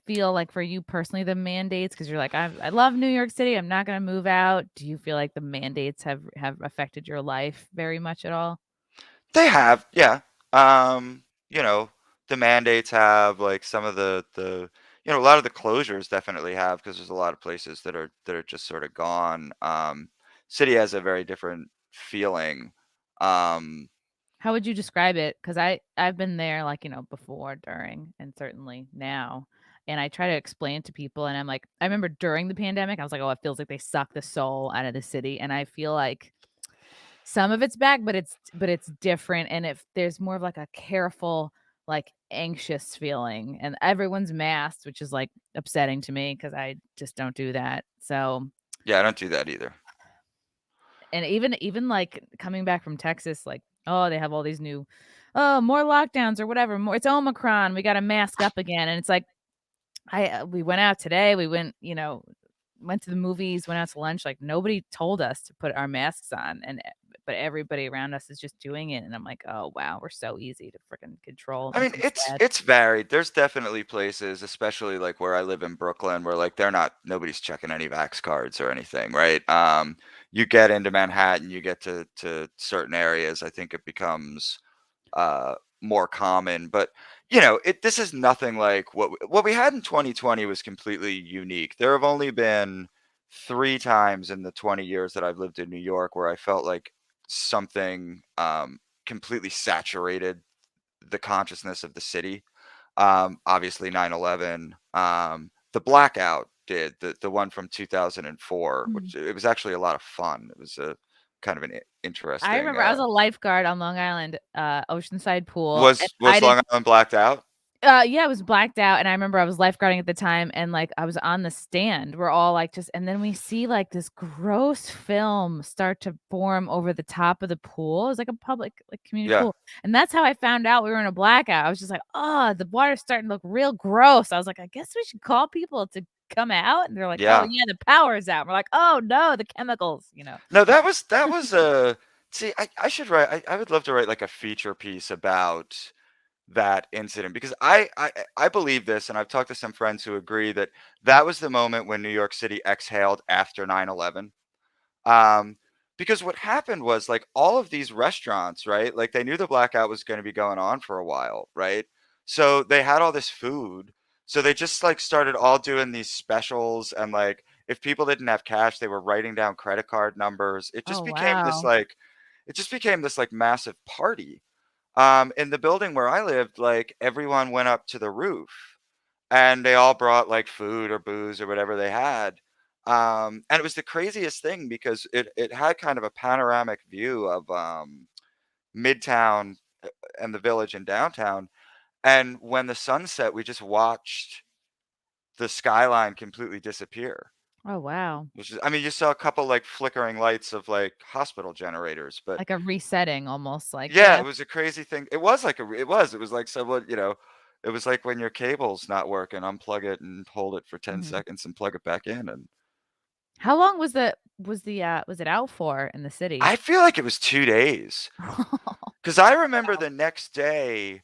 feel like for you personally the mandates because you're like I love New York City, I'm not going to move out. Do you feel like the mandates have affected your life very much at all? They have, yeah. Um, you know, the mandates have like some of a lot of the closures definitely have because there's a lot of places that are just sort of gone. City has a very different feeling. Um, How would you describe it? Because I've been there, like, before, during, and certainly now, and I try to explain to people, and I'm like I remember during the pandemic, I was like, "Oh, it feels like they suck the soul out of the city," and I feel like some of it's back, but it's different, and if there's more of, like, a careful, like, anxious feeling, and everyone's masked, which is, like, upsetting to me because I just don't do that, so yeah, I don't do that either. and even, like, coming back from Texas, like, oh, they have all these new, "Oh, more lockdowns," or whatever, "More it's Omicron, we gotta mask up again," and it's like, we went out today, we went to the movies, went out to lunch, like, nobody told us to put our masks on, but everybody around us is just doing it, and I'm like, "Oh, wow, we're so easy to freaking control." It I mean, makes me it's sad. it's varied. There's definitely places, especially like where I live in Brooklyn, where like nobody's checking any vax cards or anything, right? You get into Manhattan, you get to certain areas, I think it becomes uh more common. But this is nothing like what we had in 2020 was completely unique. There have only been 3 times in the 20 years that I've lived in New York where I felt like something completely saturated the consciousness of the city. Obviously 9/11, the blackout did, the one from 2004, Mm. which it was actually a lot of fun. It was a kind of an I interesting, remember I was a lifeguard on Long Island, Oceanside pool, and I was didn't. Long Island blacked out? Yeah, it was blacked out, and I remember I was lifeguarding at the time, and, like, I was on the stand. We're all, like, just and then we see, like, this gross film start to form over the top of the pool. It was like a public, like, community Yeah, pool, and that's how I found out we were in a blackout. I was just like, "Oh, the water's starting to look real gross." I was like, "I guess we should call people to come out," and they're like, "Oh, yeah. yeah, the power's out." We're like, "Oh, no, the chemicals." No, that was a see, I should write I would love to write, like, a feature piece about that incident because I believe this, and I've talked to some friends who agree that that was the moment when New York City exhaled after 9/11. Um, because what happened was like all of these restaurants, right? Like they knew the blackout was going to be going on for a while, right? So they had all this food. So they just like started all doing these specials and like if people didn't have cash, they were writing down credit card numbers. Oh, wow. It just became this like massive party. In the building where I lived, like everyone went up to the roof and they all brought like food or booze or whatever they had. And it was the craziest thing because it had kind of a panoramic view of Midtown and the Village and downtown. And when the sun set, we just watched the skyline completely disappear. Oh, wow. Which is, I mean, you saw a couple like flickering lights of like hospital generators, but Like a resetting almost, like, yeah, yeah. it was a crazy thing. It was like it was like someone, it was like when your cable's not working, unplug it and hold it for 10 Mhm. seconds and plug it back in. And How long was it out for in the city? I feel like it was 2 days because I remember the next day,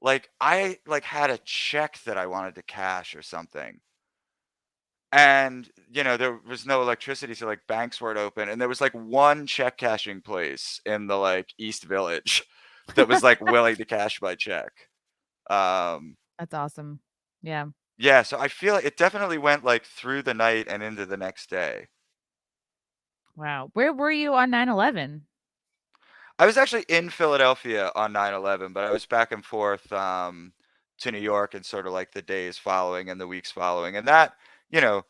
like I like had a check that I wanted to cash or something. And there was no electricity, so like banks weren't open. And there was like one check cashing place in the like East Village that was like willing to cash my check. Um That's awesome. Yeah. Yeah, so I feel like it definitely went, like, through the night and into the next day. Wow. Where were you on 9/11? I was actually in Philadelphia on 9/11, but I was back and forth, to New York and sort of, like, the days following and the weeks following, and that, you know,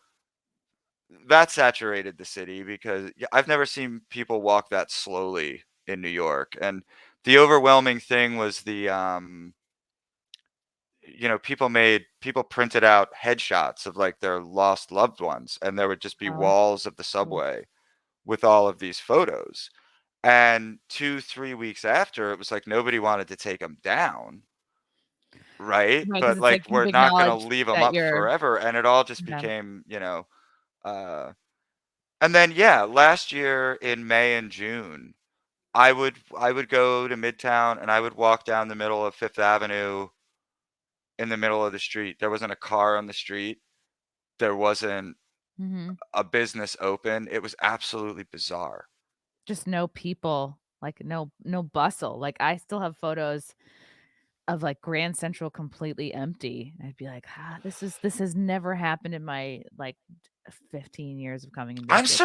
that saturated the city because I've never seen people walk that slowly in New York, and the overwhelming thing was people printed out headshots of, like, their lost loved ones, and there would just be Oh. walls of the Oof. subway with all of these photos. And 2, 3 weeks after, it was like nobody wanted to take them down, right? Right, 'cause But, it's like like, you've we're not gonna acknowledged leave them that up you're forever, and it all just yeah. became, uh and then, yeah, last year in May and June, I would go to Midtown, and I would walk down the middle of Fifth Avenue in the middle of the street. There wasn't a car on the street. There wasn't Mhm. a business open. It was absolutely bizarre. Just no people, like, no bustle. Like, I still have photos of, like, Grand Central completely empty. I'd be like, "Ah, this has never happened in my, like, 15 years of coming into the city."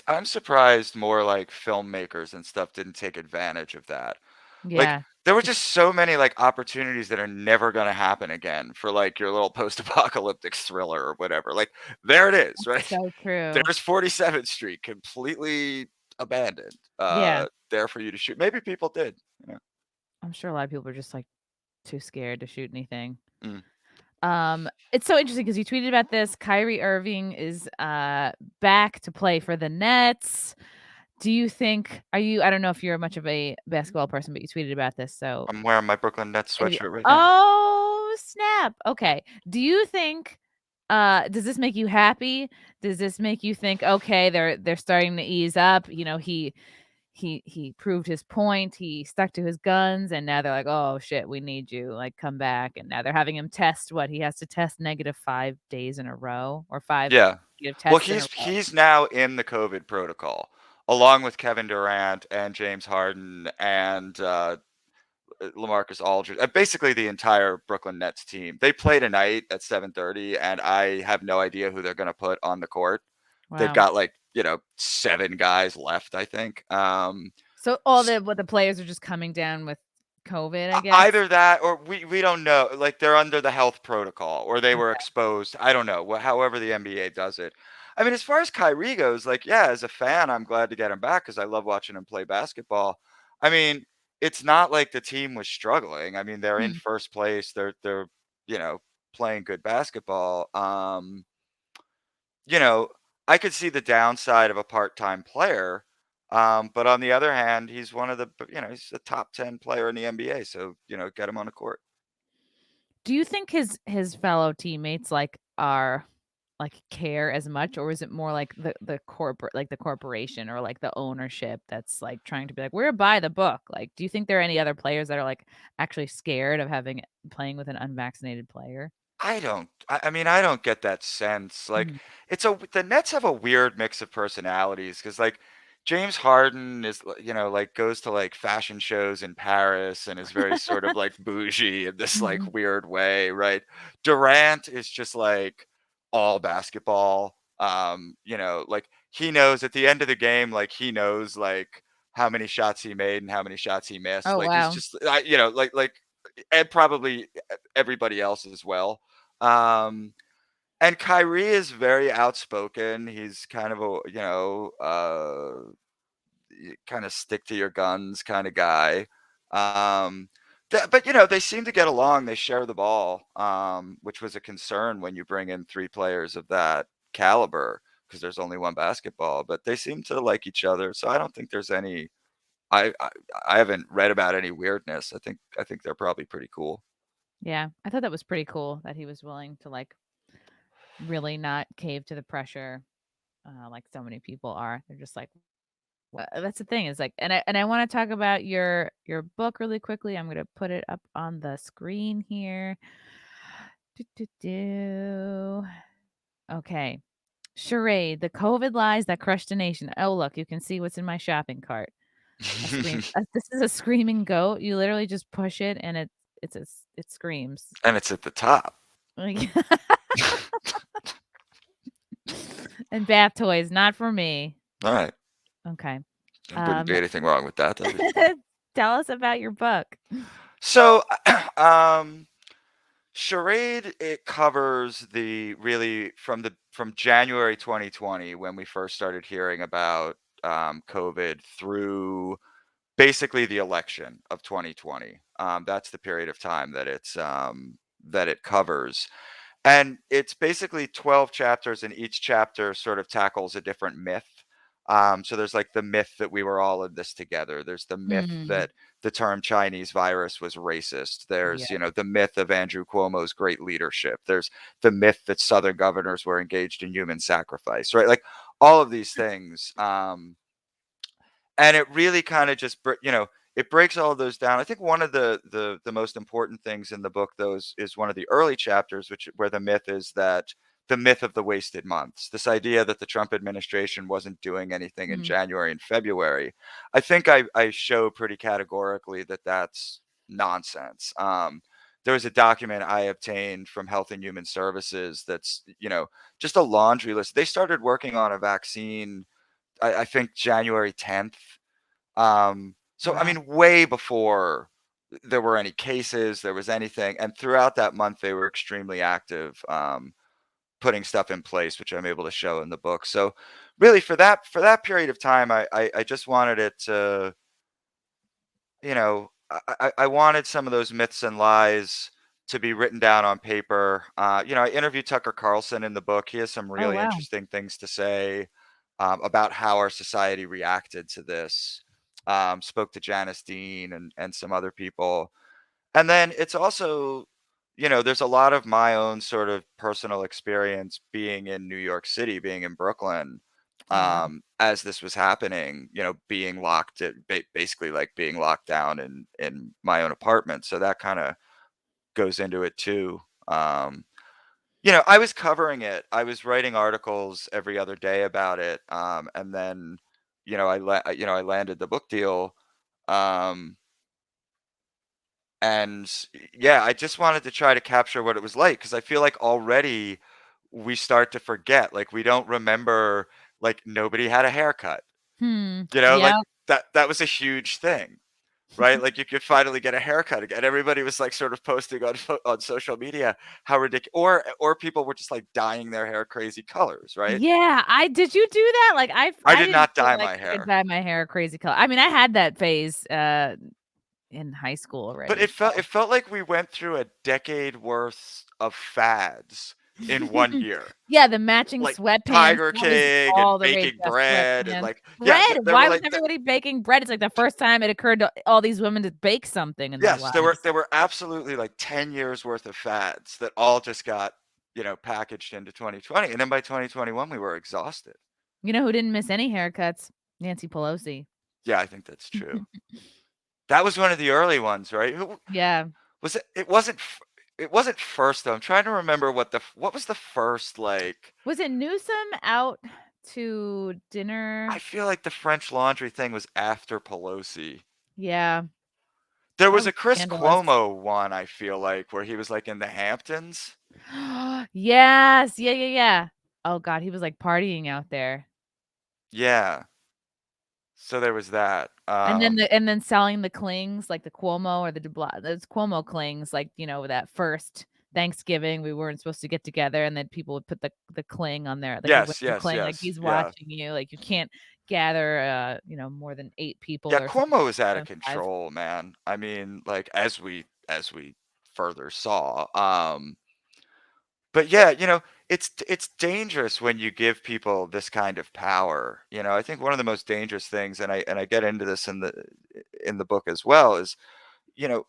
I'm surprised more, like, filmmakers and stuff didn't take advantage of that. Like, Yeah. there were Just just so many, like, opportunities that are never gonna happen again for, like, your little post-apocalyptic thriller or whatever. Like, there it is, right? so true. There's 47th Street completely abandoned, Yeah. there for you to shoot. Maybe people did, you know? I'm sure a lot of people are just, like, too scared to shoot anything. Mm. It's so interesting because you tweeted about this. Kyrie Irving is, back to play for the Nets. Do you think are you I don't know if you're much of a basketball person, but you tweeted about this, so I'm wearing my Brooklyn Nets Have you sweatshirt right now. Oh, snap. Okay. Do you think does this make you happy? Does this make you think, "Okay, they're starting to ease up," he proved his point, he stuck to his guns, and now they're like, "Oh, shit, we need you, like, come back," and now they're having him test what? He has to test -5 days in a row or 5 Yeah. negative Well, tests in a row. he's now in the COVID protocol, along with Kevin Durant and James Harden and, LaMarcus Aldridge, basically the entire Brooklyn Nets team. They play tonight at 7:30, and I have no idea who they're gonna put on the court. They've Wow. got, like, 7 guys left, I think. So all S the players are just coming down with COVID, I guess? Either that or we don't know, like, they're under the health protocol or they were Okay. exposed. I don't know, however the NBA does it. I mean, as far as Kyrie goes, like, yeah, as a fan, I'm glad to get him back because I love watching him play basketball. I mean, it's not like the team was struggling. I mean, they're in Hmm. first place. They're, you know, playing good basketball. You know, I could see the downside of a part-time player, but on the other hand, he's one of the he's a top 10 player in the NBA, so, get him on the court. Do you think his fellow teammates, like, are like, care as much, or is it more like the corporate like, the corporation or, like, the ownership that's, like, trying to be like, "We're by the book." Like, do you think there are any other players that are, like, actually scared of having playing with an unvaccinated player? I mean, I don't get that sense. Like, Mhm. the Nets have a weird mix of personalities because, like, James Harden is, like, goes to, like, fashion shows in Paris and is very sort of, like, bougie in this, like, Mhm. weird way, right? Durant is just, like, all basketball. Like, he knows at the end of the game, like, he knows, like, how many shots he made and how many shots he missed. Oh, Like, he's wow. just, and probably everybody else as well. Um, and Kyrie is very outspoken. He's kind of a, kind of stick to your guns kind of guy. Um, but they seem to get along. They share the ball, which was a concern when you bring in three players of that caliber because there's only one basketball. But they seem to like each other, so I don't think there's any. I I, I haven't read about any weirdness. I think they're probably pretty cool. Yeah, I thought that was pretty cool that he was willing to, like, really not cave to the pressure, like so many people are. They're just like that's the thing is, like and I wanna talk about your book really quickly. I'm gonna put it up on the screen here. Do, do, do. Okay. Charade, the COVID lies that crushed a nation. Oh, look, you can see what's in my shopping cart. This is a screaming goat. You literally just push it and it screams. And it's at the top. Like- and bath toys, not for me. All right. Okay. There wouldn't be anything wrong with that. That'd be fine. Tell us about your book. So, Charade, it covers the really from January 2020 when we first started hearing about COVID through basically the election of 2020. That's the period of time that it covers. And it's basically 12 chapters, and each chapter sort of tackles a different myth. So there's like the myth that we were all in this together. There's the myth Mm, that the term Chinese virus was racist. yeah. There's, the myth of Andrew Cuomo's great leadership. There's the myth that Southern governors were engaged in human sacrifice, right? Like all of these things. And it really kind of just it breaks all of those down. I think one of the most important things in the book, though, is one of the early chapters, where the myth is that the myth of the wasted months, this idea that the Trump administration wasn't doing anything in Mm, January and February. I think I show pretty categorically that that's nonsense. There was a document I obtained from Health and Human Services that's just a laundry list. They started working on a vaccine, I think, January 10th. So I wow. mean, way before there were any cases, there was anything, and throughout that month, they were extremely active, putting stuff in place, which I'm able to show in the book. So, really, for that period of time, I just wanted it to, I wanted some of those myths and lies to be written down on paper. I interviewed Tucker Carlson in the book. He has some Oh, really wow. interesting things to say about how our society reacted to this. Spoke to Janice Dean and some other people. And then it's also, there's a lot of my own sort of personal experience being in New York City, being in Brooklyn, Oh, wow. as this was happening, being basically like being locked down in my own apartment. So that kind of goes into it too. Um, I was covering it. I was writing articles every other day about it. And then, I landed the book deal. Um, and yeah, I just wanted to try to capture what it was like, because I feel like already we start to forget. Like we don't remember, like nobody had a haircut. Hmm. Like Yeah. that was a huge thing, right? Like you could finally get a haircut again. Everybody was like sort of posting on social media how ridiculous, or people were just like dyeing their hair crazy colors, right? Yeah, I did you do that? Like, I I did didn't not feel dye like my I could hair, dye my hair a crazy color. I mean, I had that phase, in high school but already, it felt like we went through a decade worth of fads in so. one year. Yeah, the matching Like sweatpants, Tiger that was King and all the rage, baking yeah, bread and sweatpants. like yeah, Bread, there were why was like everybody baking bread? It's like the first time it occurred to all these women to bake something in their yes, there were lives. there were absolutely like 10 years worth of fads that all just got, packaged into 2020, and then by 2021 we were exhausted. You know who didn't miss any haircuts? Nancy Pelosi. Yeah, I think that's true. That was one of the early ones, right? Who Yeah. was it? It wasn't first though. I'm trying to remember what was the first, like. Was it Newsom out to I dinner? feel like the French Laundry thing was after Pelosi. Yeah, There that was was a Chris scandalous. Cuomo one, I feel like, where he was like in the Hamptons. Yes, yeah, yeah, yeah. Oh god, he was, like, partying out there. Yeah. So there was that. And then selling the clings, like the Cuomo or the de Bla those Cuomo clings, like, that first Thanksgiving, we weren't supposed to get together, and then people would put the cling on there, like the Yes, wedding yes, cling, like, yes. he's Yeah. watching you, like, you can't gather, more than 8 people Yeah, or something, Cuomo is out of more than 5. control, man. I mean, like as we further saw. But yeah, it's dangerous when you give people this kind of power. I think one of the most dangerous things, and I get into this in the book as well, is, you know,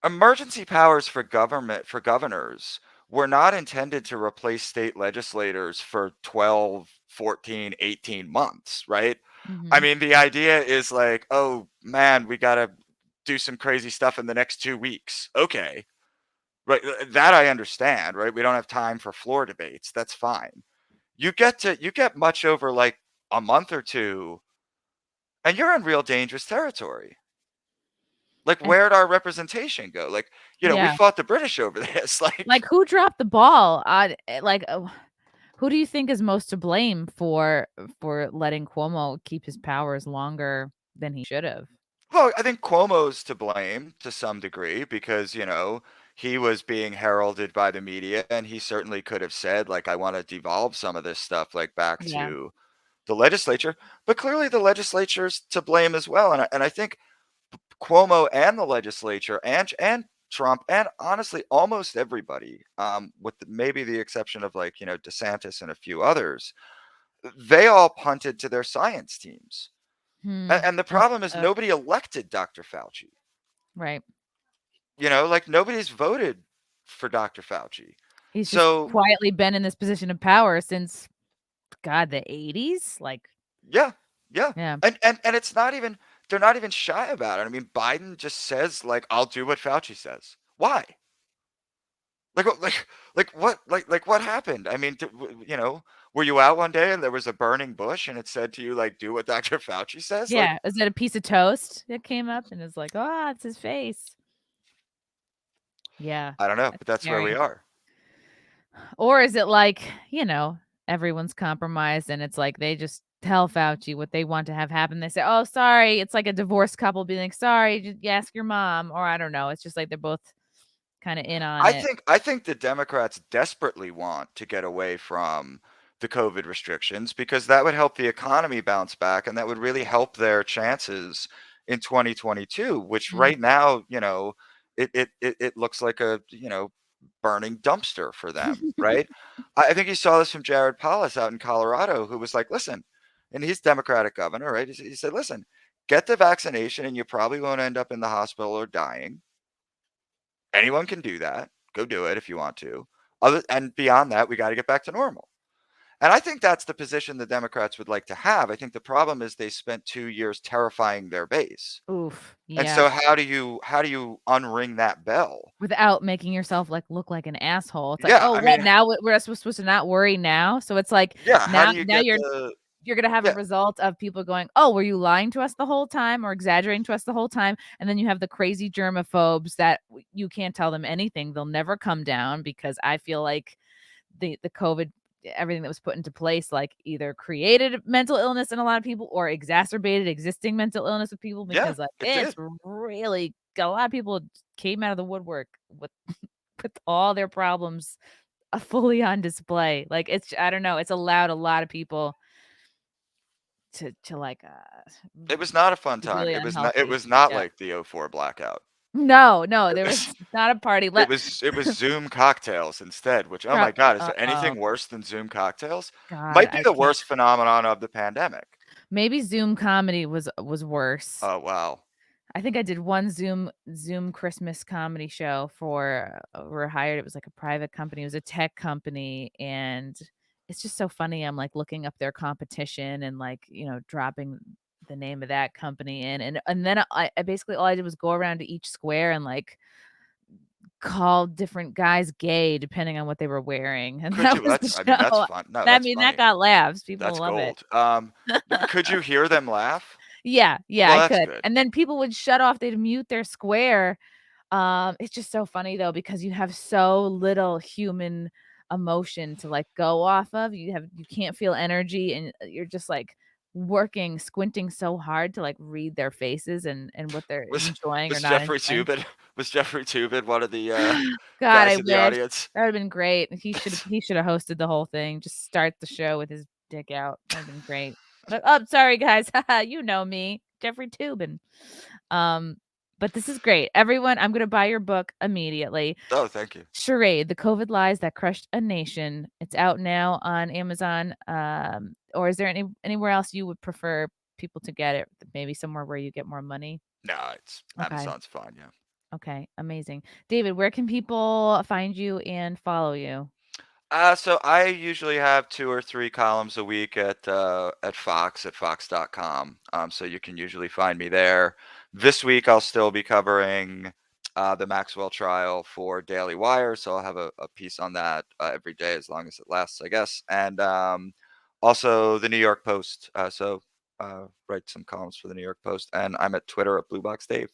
emergency powers for governors were not intended to replace state legislators for 12, 14, 18 months, right? I Mhm. mean, the idea is like, oh man, we got to do some crazy stuff in the next 2 weeks. Okay. Right. That I understand, right? We don't have time for floor debates. That's fine. You get much over like a month or two, and you're in real dangerous territory. Like, And where'd our representation go? Like, we yeah, fought the British over this. like, who dropped the ball on like, who do you think is most to blame for letting Cuomo keep his powers longer than he should have? Well, I think Cuomo's to blame to some degree because, he was being heralded by the media and he certainly could have said, like, I want to devolve some of this stuff, like, back Yeah. to the legislature. But clearly the legislature's to blame as well. And I think Cuomo and the legislature and Trump and honestly almost everybody, with maybe the exception of like, DeSantis and a few others, they all punted to their science teams. Hmm. And the That's problem is nobody elected Dr. Fauci. right. Like nobody's voted for Dr. Fauci. He's just So quietly been in this position of power since, God, the '80s? Like, yeah, yeah. yeah. And it's not even they're not even shy about it. I mean, Biden just says like, I'll do what Fauci says. Why? Like what happened? I mean, were you out one day and there was a burning bush and it said to you like, do what Dr. Fauci says? Like, Yeah, is it a piece of toast that came up and it's like, "Ah, it's his face." Yeah, I don't know, that's but that's where we scary. are. Or is it like, everyone's compromised and it's like they just tell Fauci what they want to have happen. They say, "Oh, sorry." It's like a divorced couple being like, "Sorry, just ask your mom." Or I don't know. It's just like they're both kinda in on I it. think I think the Democrats desperately want to get away from the COVID restrictions because that would help the economy bounce back and that would really help their chances in 2022, which Mm. right now, it looks like a, burning dumpster for them, right? I think you saw this from Jared Polis out in Colorado, who was like, listen, and he's Democratic governor, right? He said, listen, get the vaccination and you probably won't end up in the hospital or dying. Anyone can do that. Go do it if you want to. And beyond that, we got to get back to normal. And I think that's the position the Democrats would like to have. I think the problem is they spent 2 years terrifying their base. Oof, And yeah. so how do you unring that bell? Without making yourself, like, look like an asshole. It's like, Yeah, "Oh, I what mean, now? We're supposed to not worry now?" So it's like, yeah, how now do you now get you're the you're gonna have a yeah, result of people going, "Oh, were you lying to us the whole time or exaggerating to us the whole time?" And then you have the crazy germaphobes that you can't tell them anything. They'll never come down because I feel like the COVID everything that was put into place, like, either created mental illness in a lot of people or exacerbated existing mental illness with people yeah, because, like, it it's did. really a lot of people came out of the woodwork with with all their problems, fully on display. Like, it's I don't know, it's allowed a lot of people to, like, It was not a fun be time. really It unhealthy. was not Yeah. like the '04 blackout. No, no, It there was was not a party. it was Zoom cocktails instead, which, oh Pro my god, is there uh-oh, anything worse than Zoom cocktails? God, Might be I the can't worst phenomenon of the pandemic. maybe Zoom comedy was worse. Oh, wow. I think I did one Zoom Christmas comedy show for we're hired it was like a private company, it was a tech company, and it's just so funny, I'm, like, looking up their competition and, like, dropping the name of that company in, and then I basically all I did was go around to each square and, like, call different guys gay depending on what they were wearing, and Could that you was the that's I mean, that's show. fun. No, I that's mean, that funny. got laughs, people That's love it. gold. Could you hear them laugh? Yeah, yeah, Well, I that's could, good. and then people would shut off, they'd mute their square. It's just so funny though because you have so little human emotion to, like, go off of. You can't feel energy and you're just, like, working, squinting so hard to, like, read their faces and what they're Was enjoying or was not Jeffrey enjoying. Toobin was Jeffrey Toobin one of the, God, I guys in the wish. audience? That would've been great. He should have hosted the whole thing. Just start the show with his dick out. That'd been great. But, "Oh, sorry guys. You know me, Jeffrey Toobin." Um, but this is great. Everyone, I'm gonna buy your book immediately. Oh, thank you. Charade: The COVID Lies That Crushed a Nation. It's out now on Amazon, or is there anywhere else you would prefer people to get it? Maybe somewhere where you get more money? No, it's Okay. Amazon's fine, yeah. Okay, amazing. David, where can people find you and follow you? So I usually have 2 or 3 columns a week at Fox.com. So you can usually find me there. This week I'll still be covering the Maxwell trial for Daily Wire, so I'll have a piece on that every day as long as it lasts, I guess. And also the New York Post. So write some columns for the New York Post, and I'm at Twitter at Blue Box Dave.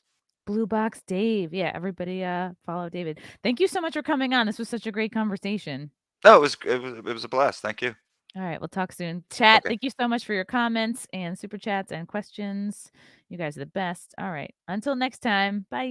Blue Box Dave. Yeah, everybody follow David. Thank you so much for coming on. This was such a great conversation. No, it was a blast. Thank you. All right, we'll talk soon. Chat, Okay. thank you so much for your comments and super chats and questions. You guys are the best. All right, until next time. Bye.